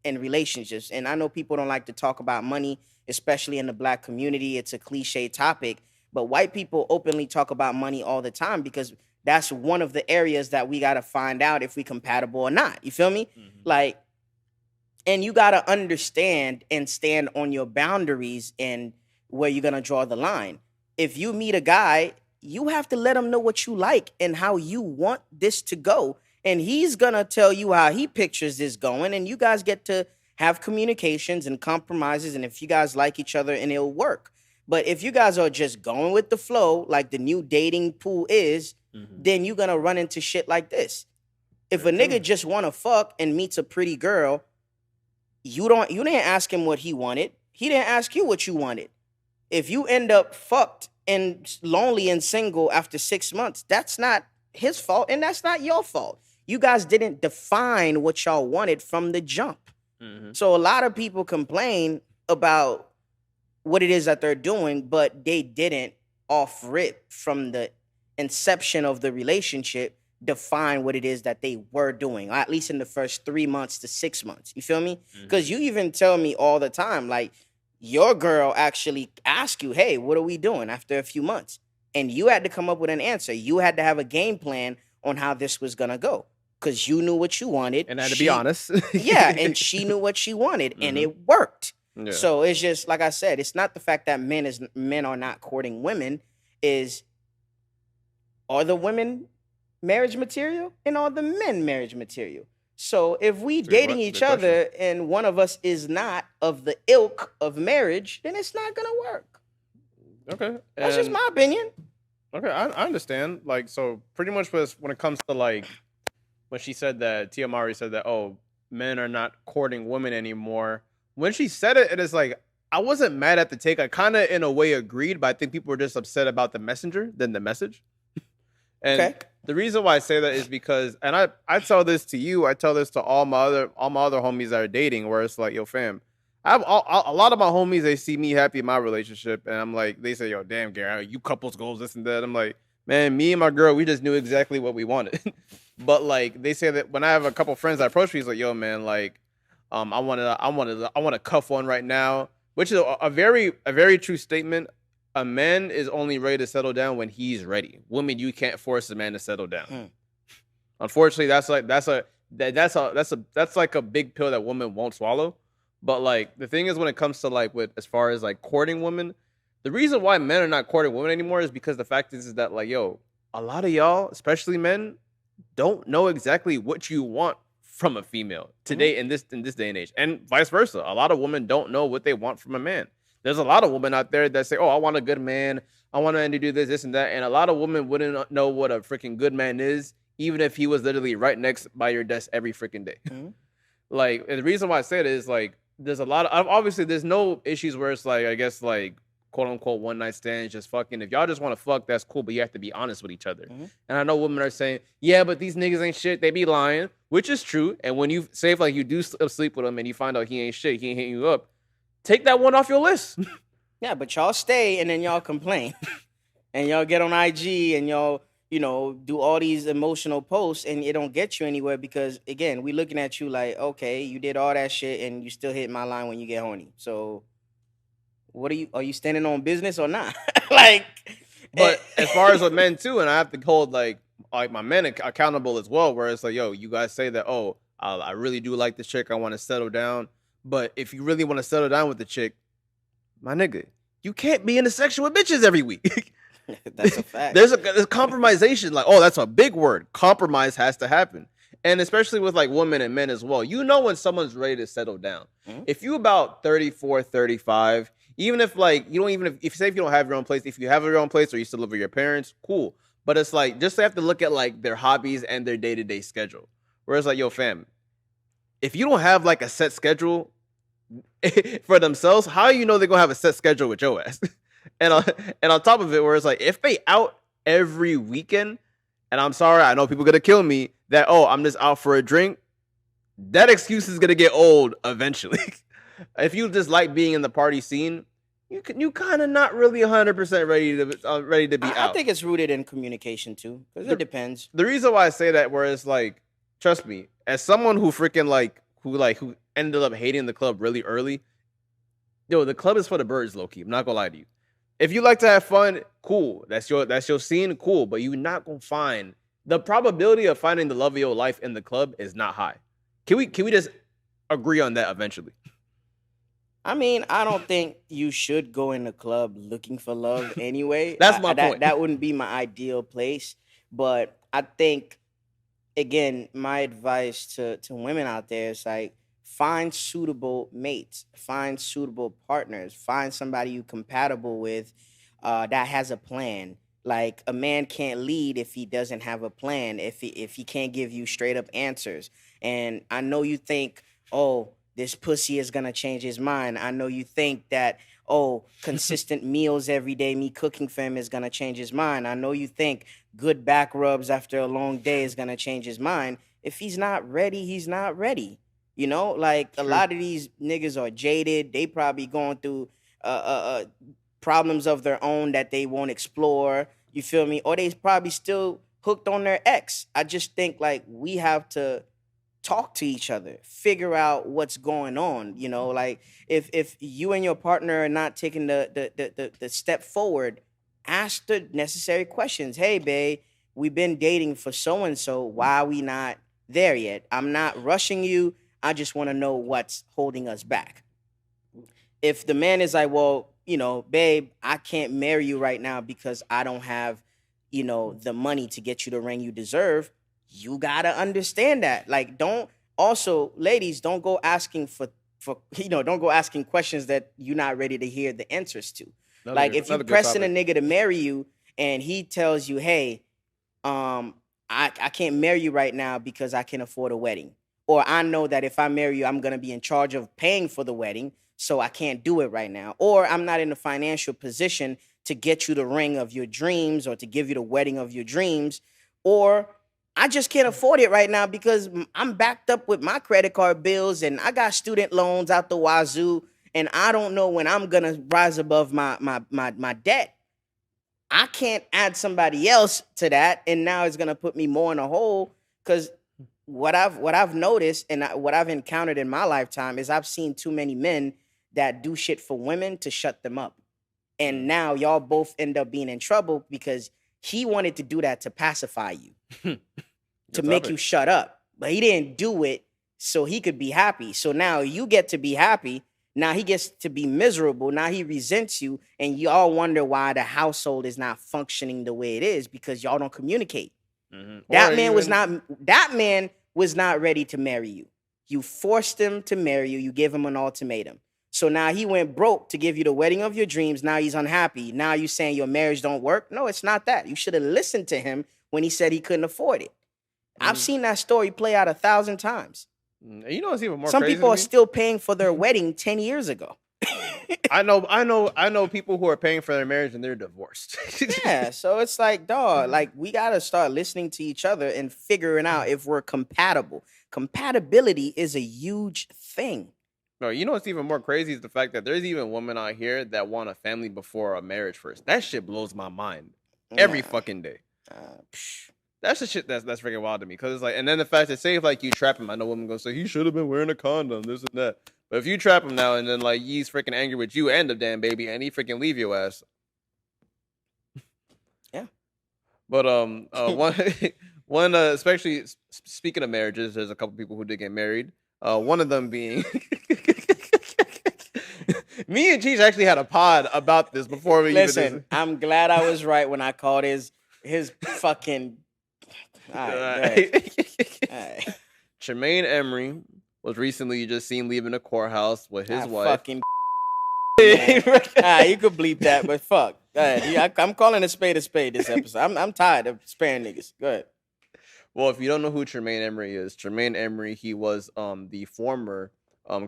in relationships. And I know people don't like to talk about money, especially in the Black community. It's a cliche topic, but white people openly talk about money all the time because that's one of the areas that we got to find out if we compatible or not. You feel me? Mhm. Like, and you got to understand and stand on your boundaries and where you're going to draw the line. If you meet a guy, you have to let him know what you like and how you want this to go. And he's going to tell you how he pictures this going. And you guys get to have communications and compromises. And if you guys like each other, and it'll work. But if you guys are just going with the flow, like the new dating pool is, then you're going to run into shit like this. If a nigga just want to fuck and meets a pretty girl, you didn't ask him what he wanted. He didn't ask you what you wanted. If you end up fucked and lonely and single after 6 months, that's not his fault and that's not your fault. You guys didn't define what y'all wanted from the jump. So a lot of people complain about what it is that they're doing, but they didn't off rip from the inception of the relationship define what it is that they were doing, or at least in the first 3 months to 6 months. You feel me? Because you even tell me all the time, like, your girl actually asked you, hey, what are we doing after a few months? And you had to come up with an answer. You had to have a game plan on how this was going to go because you knew what you wanted. And I had to be honest. Yeah, and she knew what she wanted, and it worked. Yeah. So it's just, like I said, it's not the fact that men are not courting women. Are the women marriage material and are the men marriage material? So if we dating each other and one of us is not of the ilk of marriage, then it's not gonna work. Okay, that's just my opinion. Okay, I understand. Like, so pretty much when it comes to like when she said that, Mowry said that, oh, men are not courting women anymore. When she said it, it is like I wasn't mad at the take. I kind of in a way agreed, but I think people were just upset about the messenger than the message. And the reason why I say that is because, and I tell this to you, I tell this to all my other homies that are dating, where it's like, yo, fam, I have a lot of my homies, they see me happy in my relationship, and I'm like, they say, yo, damn, Gary, you couples goals, this and that. I'm like, man, me and my girl, we just knew exactly what we wanted. But like, they say that when I have a couple friends that approach me, he's like, yo, man, like, I want to cuff one right now, which is a very true statement. A man is only ready to settle down when he's ready. Women, you can't force a man to settle down. Unfortunately, that's like a big pill that women won't swallow. But like the thing is, when it comes to like with as far as like courting women, the reason why men are not courting women anymore is because the fact is that like, yo, a lot of y'all, especially men, don't know exactly what you want from a female today in this day and age, and vice versa. A lot of women don't know what they want from a man. There's a lot of women out there that say, oh, I want a good man. I want a man to do this, and that. And a lot of women wouldn't know what a freaking good man is, even if he was literally right next by your desk every freaking day. Like, and the reason why I say it is, like, there's a lot of, obviously, there's no issues where it's like, I guess, like, quote unquote, one night stands, just fucking. If y'all just want to fuck, that's cool, but you have to be honest with each other. And I know women are saying, yeah, but these niggas ain't shit. They be lying, which is true. And when you say, if, like, you do sleep with him and you find out he ain't shit, he ain't hitting you up, take that one off your list. Yeah, but y'all stay and then y'all complain. And y'all get on IG and y'all, do all these emotional posts and it don't get you anywhere because, again, we looking at you like, okay, you did all that shit and you still hit my line when you get horny. So what are you standing on business or not? Like, but as far as with men too, and I have to hold like my men accountable as well, where it's like, yo, you guys say that, oh, I really do like this chick, I want to settle down. But if you really want to settle down with the chick, my nigga, you can't be in a section with bitches every week. That's a fact. There's compromisation. Like, oh, that's a big word. Compromise has to happen. And especially with like women and men as well. You know when someone's ready to settle down. Mhm. If you about 34, 35, even if like you don't even if say if you don't have your own place, if you have your own place or you still live with your parents, cool. But it's like just have to look at like their hobbies and their day-to-day schedule. Whereas like, yo, fam, if you don't have like a set schedule for themselves, how you know they're gonna have a set schedule with your ass? And on top of it, where it's like if they out every weekend, and I'm sorry, I know people gonna kill me that, oh, I'm just out for a drink. That excuse is gonna get old eventually. If you just like being in the party scene, you kind of not really 100% ready to be I out. think it's rooted in communication too, because it depends. The reason why I say that, where it's like, trust me, as someone who freaking who ended up hating the club really early, yo, the club is for the birds, low key. I'm not gonna lie to you. If you like to have fun, cool. That's your scene, cool. But you're not gonna find the probability of finding the love of your life in the club is not high. Can we just agree on that eventually? I mean, I don't think you should go in the club looking for love anyway. That's my point. That wouldn't be my ideal place. But I think, again, my advice to women out there is like find suitable mates, find suitable partners, find somebody you compatible with that has a plan. Like a man can't lead if he doesn't have a plan, if he can't give you straight up answers. And I know you think, oh, this pussy is gonna change his mind. I know you think that, oh, consistent meals every day, me cooking for him is gonna change his mind. I know you think good back rubs after a long day is gonna change his mind. If he's not ready, he's not ready. You know, like a lot of these niggas are jaded. They probably going through problems of their own that they won't explore. You feel me? Or they probably still hooked on their ex. I just think like we have to talk to each other, figure out what's going on. You know, like if you and your partner are not taking the step forward, ask the necessary questions. Hey, babe, we've been dating for so and so. Why are we not there yet? I'm not rushing you. I just want to know what's holding us back. If the man is like, well, you know, babe, I can't marry you right now because I don't have, you know, the money to get you the ring you deserve. You gotta understand that. Like, don't also, ladies, don't go asking for don't go asking questions that you're not ready to hear the answers to. Like, if you're pressing a nigga to marry you and he tells you, hey, I can't marry you right now because I can't afford a wedding. Or I know that if I marry you, I'm gonna be in charge of paying for the wedding, so I can't do it right now. Or I'm not in a financial position to get you the ring of your dreams or to give you the wedding of your dreams. Or I just can't afford it right now because I'm backed up with my credit card bills and I got student loans out the wazoo, and I don't know when I'm gonna rise above my debt. I can't add somebody else to that, and now it's gonna put me more in a hole. Because what I've noticed and what I've encountered in my lifetime is I've seen too many men that do shit for women to shut them up, and now y'all both end up being in trouble because he wanted to do that to pacify you. To make you shut up. But he didn't do it so he could be happy. So now you get to be happy. Now he gets to be miserable. Now he resents you. And y'all wonder why the household is not functioning the way it is because y'all don't communicate. Mm-hmm. That man was not ready to marry you. You forced him to marry you. You gave him an ultimatum. So now he went broke to give you the wedding of your dreams. Now he's unhappy. Now you saying your marriage don't work? No, it's not that. You should have listened to him when he said he couldn't afford it. I've seen that story play out 1,000 times. You know what's even more Some crazy people to are me? still paying for their wedding 10 years ago. I know people who are paying for their marriage and they're divorced. Yeah, so it's like, dog, like we gotta start listening to each other and figuring out if we're compatible. Compatibility is a huge thing. No, you know what's even more crazy is the fact that there's even women out here that want a family before a marriage first. That shit blows my mind every fucking day. That's the shit that's freaking wild to me. Cause it's like, and then the fact that say if like you trap him, I know women gonna say he should have been wearing a condom, this and that. But if you trap him now and then like he's freaking angry with you and the damn baby and he freaking leave your ass. Yeah. But one especially speaking of marriages, there's a couple people who did get married. One of them being me and Cheech actually had a pod about this before we listen. I'm glad I was right when I called his fucking. All right. Alright. Tremaine Emory was recently just seen leaving the courthouse with his wife. Fucking you could bleep that, but fuck. I'm calling a spade this episode. I'm tired of sparing niggas. Go ahead. Well, if you don't know who Tremaine Emory is, Tremaine Emory, he was the former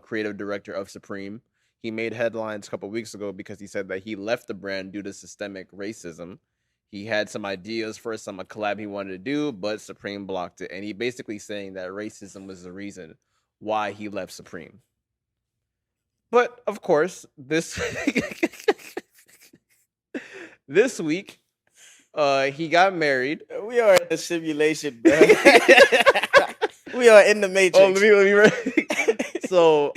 creative director of Supreme. He made headlines a couple weeks ago because he said that he left the brand due to systemic racism. He had some ideas for a collab he wanted to do, but Supreme blocked it. And he basically saying that racism was the reason why he left Supreme. But of course, this week, he got married. We are in a simulation, bro. We are in the Matrix. Oh, let me. So,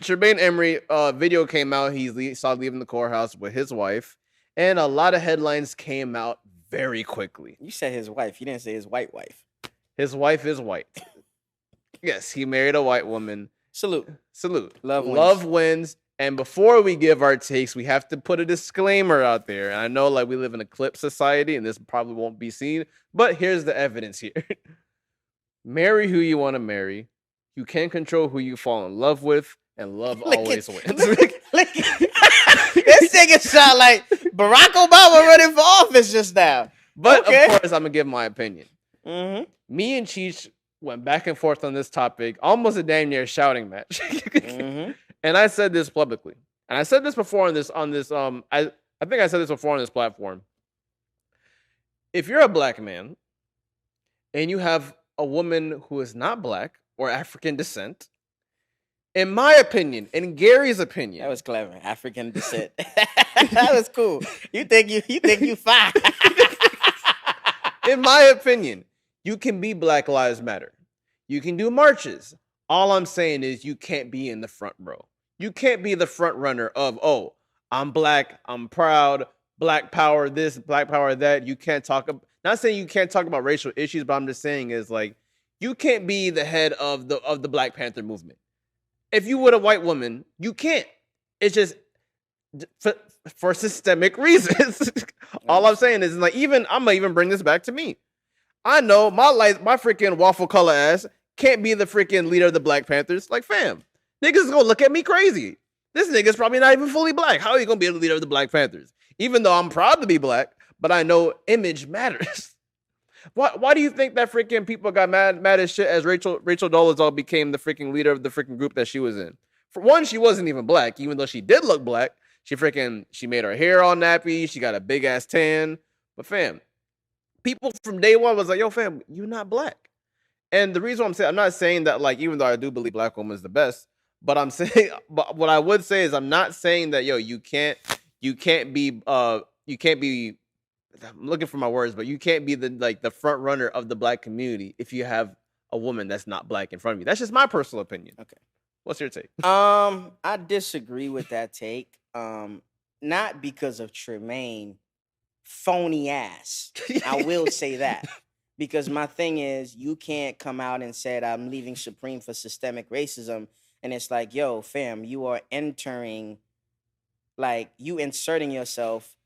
Tremaine Emory video came out. He saw leaving the courthouse with his wife, and a lot of headlines came out very quickly. You said his wife. You didn't say his white wife. His wife is white. Yes, he married a white woman. Salute. Love wins. And before we give our takes, we have to put a disclaimer out there. And I know like we live in a clip society and this probably won't be seen, but here's the evidence here. Marry who you want to marry. You can't control who you fall in love with, and love always wins. This nigga sound like Barack Obama running for office just now. But of course, I'm going to give my opinion. Mm-hmm. Me and Cheech went back and forth on this topic, almost a damn near shouting match. Mm-hmm. And I said this publicly. And I said this before I think I said this before on this platform. If you're a black man and you have a woman who is not black or African descent, in my opinion, in Gary's opinion. That was clever. African descent. That was cool. You think you fine. In my opinion, you can be Black Lives Matter. You can do marches. All I'm saying is you can't be in the front row. You can't be the front runner of, oh, I'm black, I'm proud, black power this, black power that. You can't talk about, not saying you can't talk about racial issues, but I'm just saying is like, you can't be the head of the Black Panther movement. If you were a white woman, you can't. It's just for systemic reasons. All I'm saying is like, I'm gonna even bring this back to me. I know my freaking waffle color ass can't be the freaking leader of the Black Panthers. Like, fam, niggas is gonna look at me crazy. This nigga's probably not even fully black. How are you gonna be the leader of the Black Panthers? Even though I'm proud to be black, but I know image matters. Why do you think that freaking people got mad as shit as Rachel Dolezal became the freaking leader of the freaking group that she was in? For one, she wasn't even black, even though she did look black. She made her hair all nappy. She got a big ass tan. But fam, people from day one was like, yo, fam, you're not black. And the reason I'm not saying that, like, even though I do believe black woman is the best, but but what I would say is I'm not saying that, yo, you can't be, I'm looking for my words, but you can't be the front runner of the black community if you have a woman that's not black in front of you. That's just my personal opinion. Okay. What's your take? I disagree with that take. Not because of Tremaine phony ass. I will say that. Because my thing is, you can't come out and say I'm leaving Supreme for systemic racism. And it's like, yo, fam, you are inserting yourself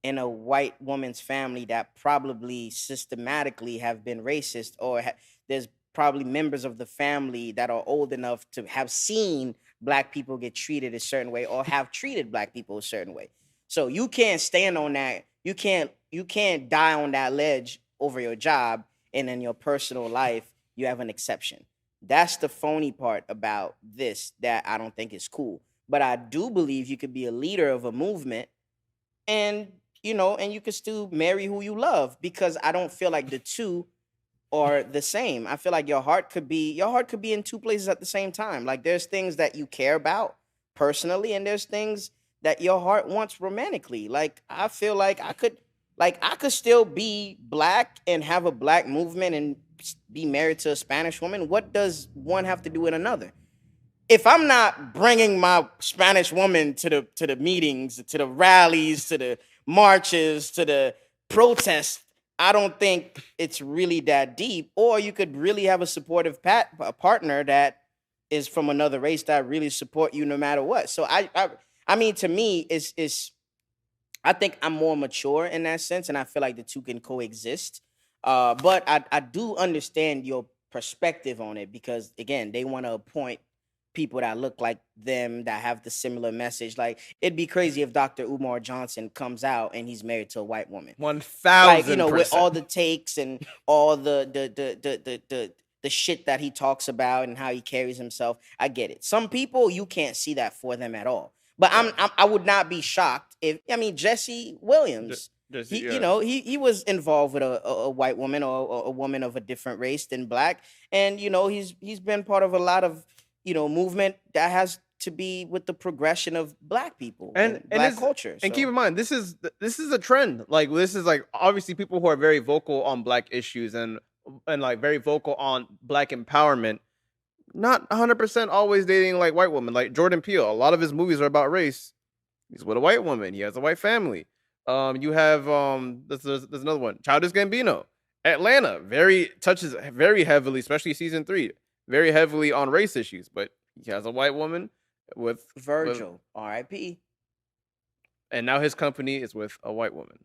in a white woman's family that probably systematically have been racist, or there's probably members of the family that are old enough to have seen black people get treated a certain way or have treated black people a certain way. So you can't stand on that. You can't die on that ledge over your job, and in your personal life, you have an exception. That's the phony part about this that I don't think is cool. But I do believe you could be a leader of a movement and you could still marry who you love, because I don't feel like the two are the same. I feel like your heart could be in two places at the same time. Like, there's things that you care about personally, and there's things that your heart wants romantically. Like, I feel like I could still be black and have a black movement and be married to a Spanish woman. What does one have to do with another? If I'm not bringing my Spanish woman to the meetings, to the rallies, to the marches, to the protests, I don't think it's really that deep. Or you could really have a supportive partner that is from another race that really support you no matter what. So I mean, to me, I think I'm more mature in that sense, and I feel like the two can coexist. But I do understand your perspective on it because again, they want to appoint people that look like them that have the similar message. Like it'd be crazy if Dr. Umar Johnson comes out and he's married to a white woman. 1,000%. Like, you know, with all the takes and all the shit that he talks about and how he carries himself. I get it. Some people you can't see that for them at all. But I would not be shocked if Jesse Williams. He was involved with a white woman or a woman of a different race than black, and he's been part of a lot of movement that has to be with the progression of black people and black culture. And keep in mind, this is a trend. Like this is like obviously people who are very vocal on black issues and like very vocal on black empowerment. Not 100% always dating like white women. Like Jordan Peele, a lot of his movies are about race. He's with a white woman. He has a white family. You have there's another one, Childish Gambino. Atlanta touches very heavily, especially season 3, very heavily on race issues. But he has a white woman with Virgil, R.I.P. And now his company is with a white woman.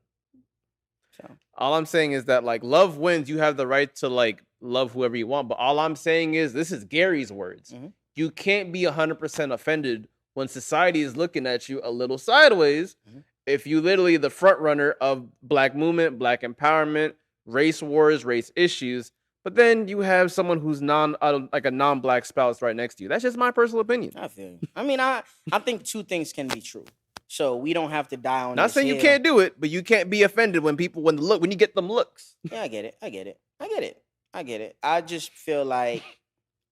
So all I'm saying is that like love wins. You have the right to like love whoever you want. But all I'm saying is this is Gary's words. Mm-hmm. You can't be 100% offended when society is looking at you a little sideways. Mm-hmm. If you literally the front runner of black movement, black empowerment, race wars, race issues, but then you have someone who's like a non-black spouse right next to you. That's just my personal opinion. I feel you. I mean, I think two things can be true. So we don't have to die on. Not saying you can't do it, but you can't be offended when you get them looks. Yeah, I get it. I just feel like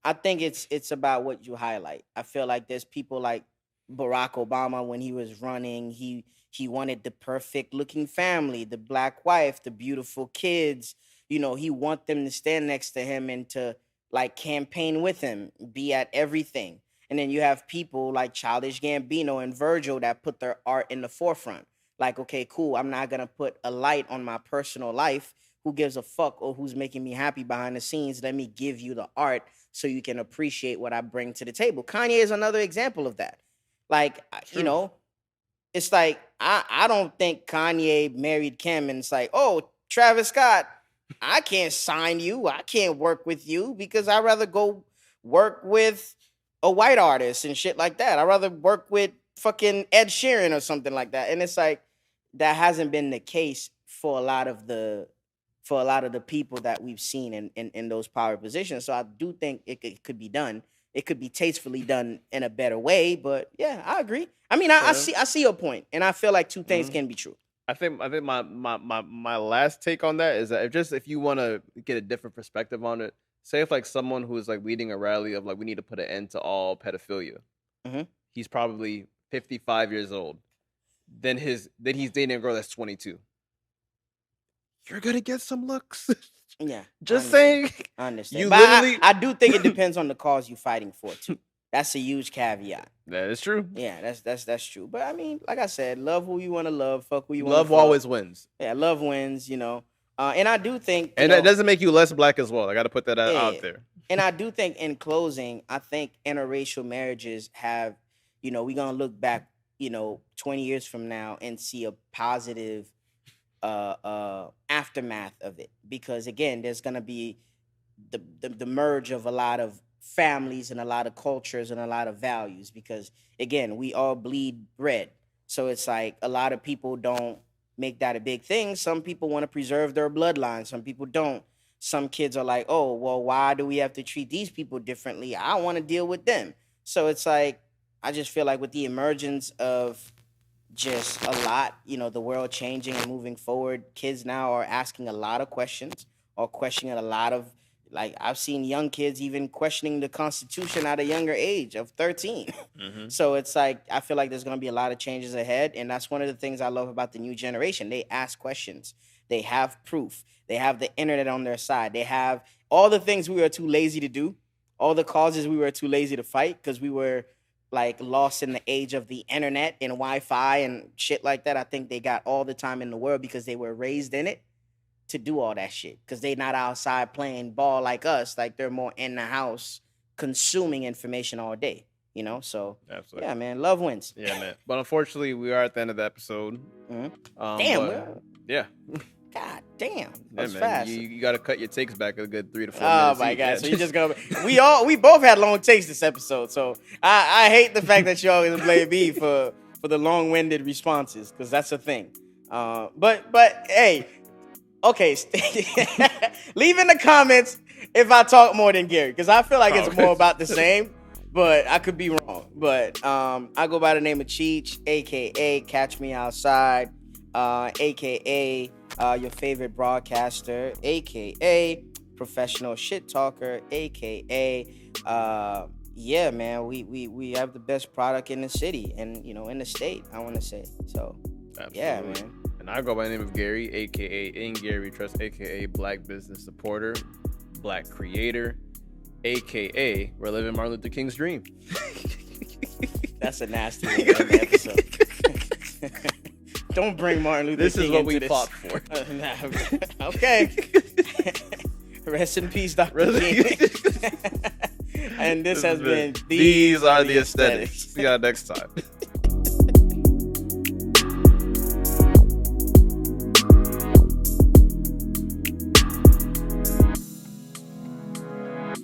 I think it's about what you highlight. I feel like there's people like Barack Obama when he was running, he wanted the perfect looking family, the black wife, the beautiful kids. He want them to stand next to him and to like campaign with him, be at everything. And then you have people like Childish Gambino and Virgil that put their art in the forefront. Like, okay, cool, I'm not going to put a light on my personal life. Who gives a fuck or who's making me happy behind the scenes? Let me give you the art so you can appreciate what I bring to the table. Kanye is another example of that. Like, true. It's like, I don't think Kanye married Kim and it's like, oh, Travis Scott, I can't sign you. I can't work with you because I'd rather go work with a white artist and shit like that. I'd rather work with fucking Ed Sheeran or something like that. And it's like, that hasn't been the case for a lot of the people that we've seen in those power positions. So I do think it could be done. It could be tastefully done in a better way, but yeah, I agree. I mean, I see your point, and I feel like two things can be true. I think my last take on that is that if you want to get a different perspective on it, say if like someone who is like leading a rally of like we need to put an end to all pedophilia, he's probably 55 years old. Then he's dating a girl that's 22. You're gonna get some looks. Yeah, just saying. I understand. I do think it depends on the cause you're fighting for too. That's a huge caveat. That is true. Yeah, that's true. But I mean, like I said, love who you want to love, fuck who you want. Love always wins. Yeah, love wins. And I do think, and that doesn't make you less black as well. I got to put that out there. And I do think, in closing, I think interracial marriages have, we're gonna look back, 20 years from now and see a positive aftermath of it, because again, there's gonna be the merge of a lot of families and a lot of cultures and a lot of values, because again, we all bleed red. So it's like a lot of people don't make that a big thing. Some people want to preserve their bloodline, some people don't. Some kids are like, oh, well, why do we have to treat these people differently? I want to deal with them. So it's like, I just feel like with the emergence of just a lot, the world changing and moving forward, kids now are asking a lot of questions, or questioning a lot of, like, I've seen young kids even questioning the Constitution at a younger age of 13. Mm-hmm. So it's like, I feel like there's going to be a lot of changes ahead. And that's one of the things I love about the new generation. They ask questions. They have proof. They have the internet on their side. They have all the things we were too lazy to do, all the causes we were too lazy to fight because we were like lost in the age of the internet and Wi-Fi and shit like that. I think they got all the time in the world because they were raised in it to do all that shit, because they not outside playing ball like us. Like, they're more in the house consuming information all day, So absolutely. Yeah, man, love wins. Yeah, man. But unfortunately, we are at the end of the episode. Mm-hmm. Damn. Yeah. God. Damn, Yeah, that's man. fast. You got to cut your takes back a good 3 to 4 Oh minutes. my each, god! man. So you just go. We both had long takes this episode. So I hate the fact that you always blame me for the long-winded responses, because that's a thing. But hey, okay. Leave in the comments if I talk more than Gary, because I feel like it's more about the same. But I could be wrong. But I go by the name of Cheech, aka Catch Me Outside, aka your favorite broadcaster, aka professional shit talker, aka yeah, man, we have the best product in the city and in the state, I want to say. So Absolutely. yeah, man. And I go by the name of Gary, aka In Gary Trust, aka Black Business Supporter, Black Creator, aka we're living Martin Luther King's dream. That's a nasty one in the episode. Don't bring Martin Luther King This is what we into fought for. Okay. Rest in peace, Dr. King. And this has been These are the aesthetics. See y'all next time.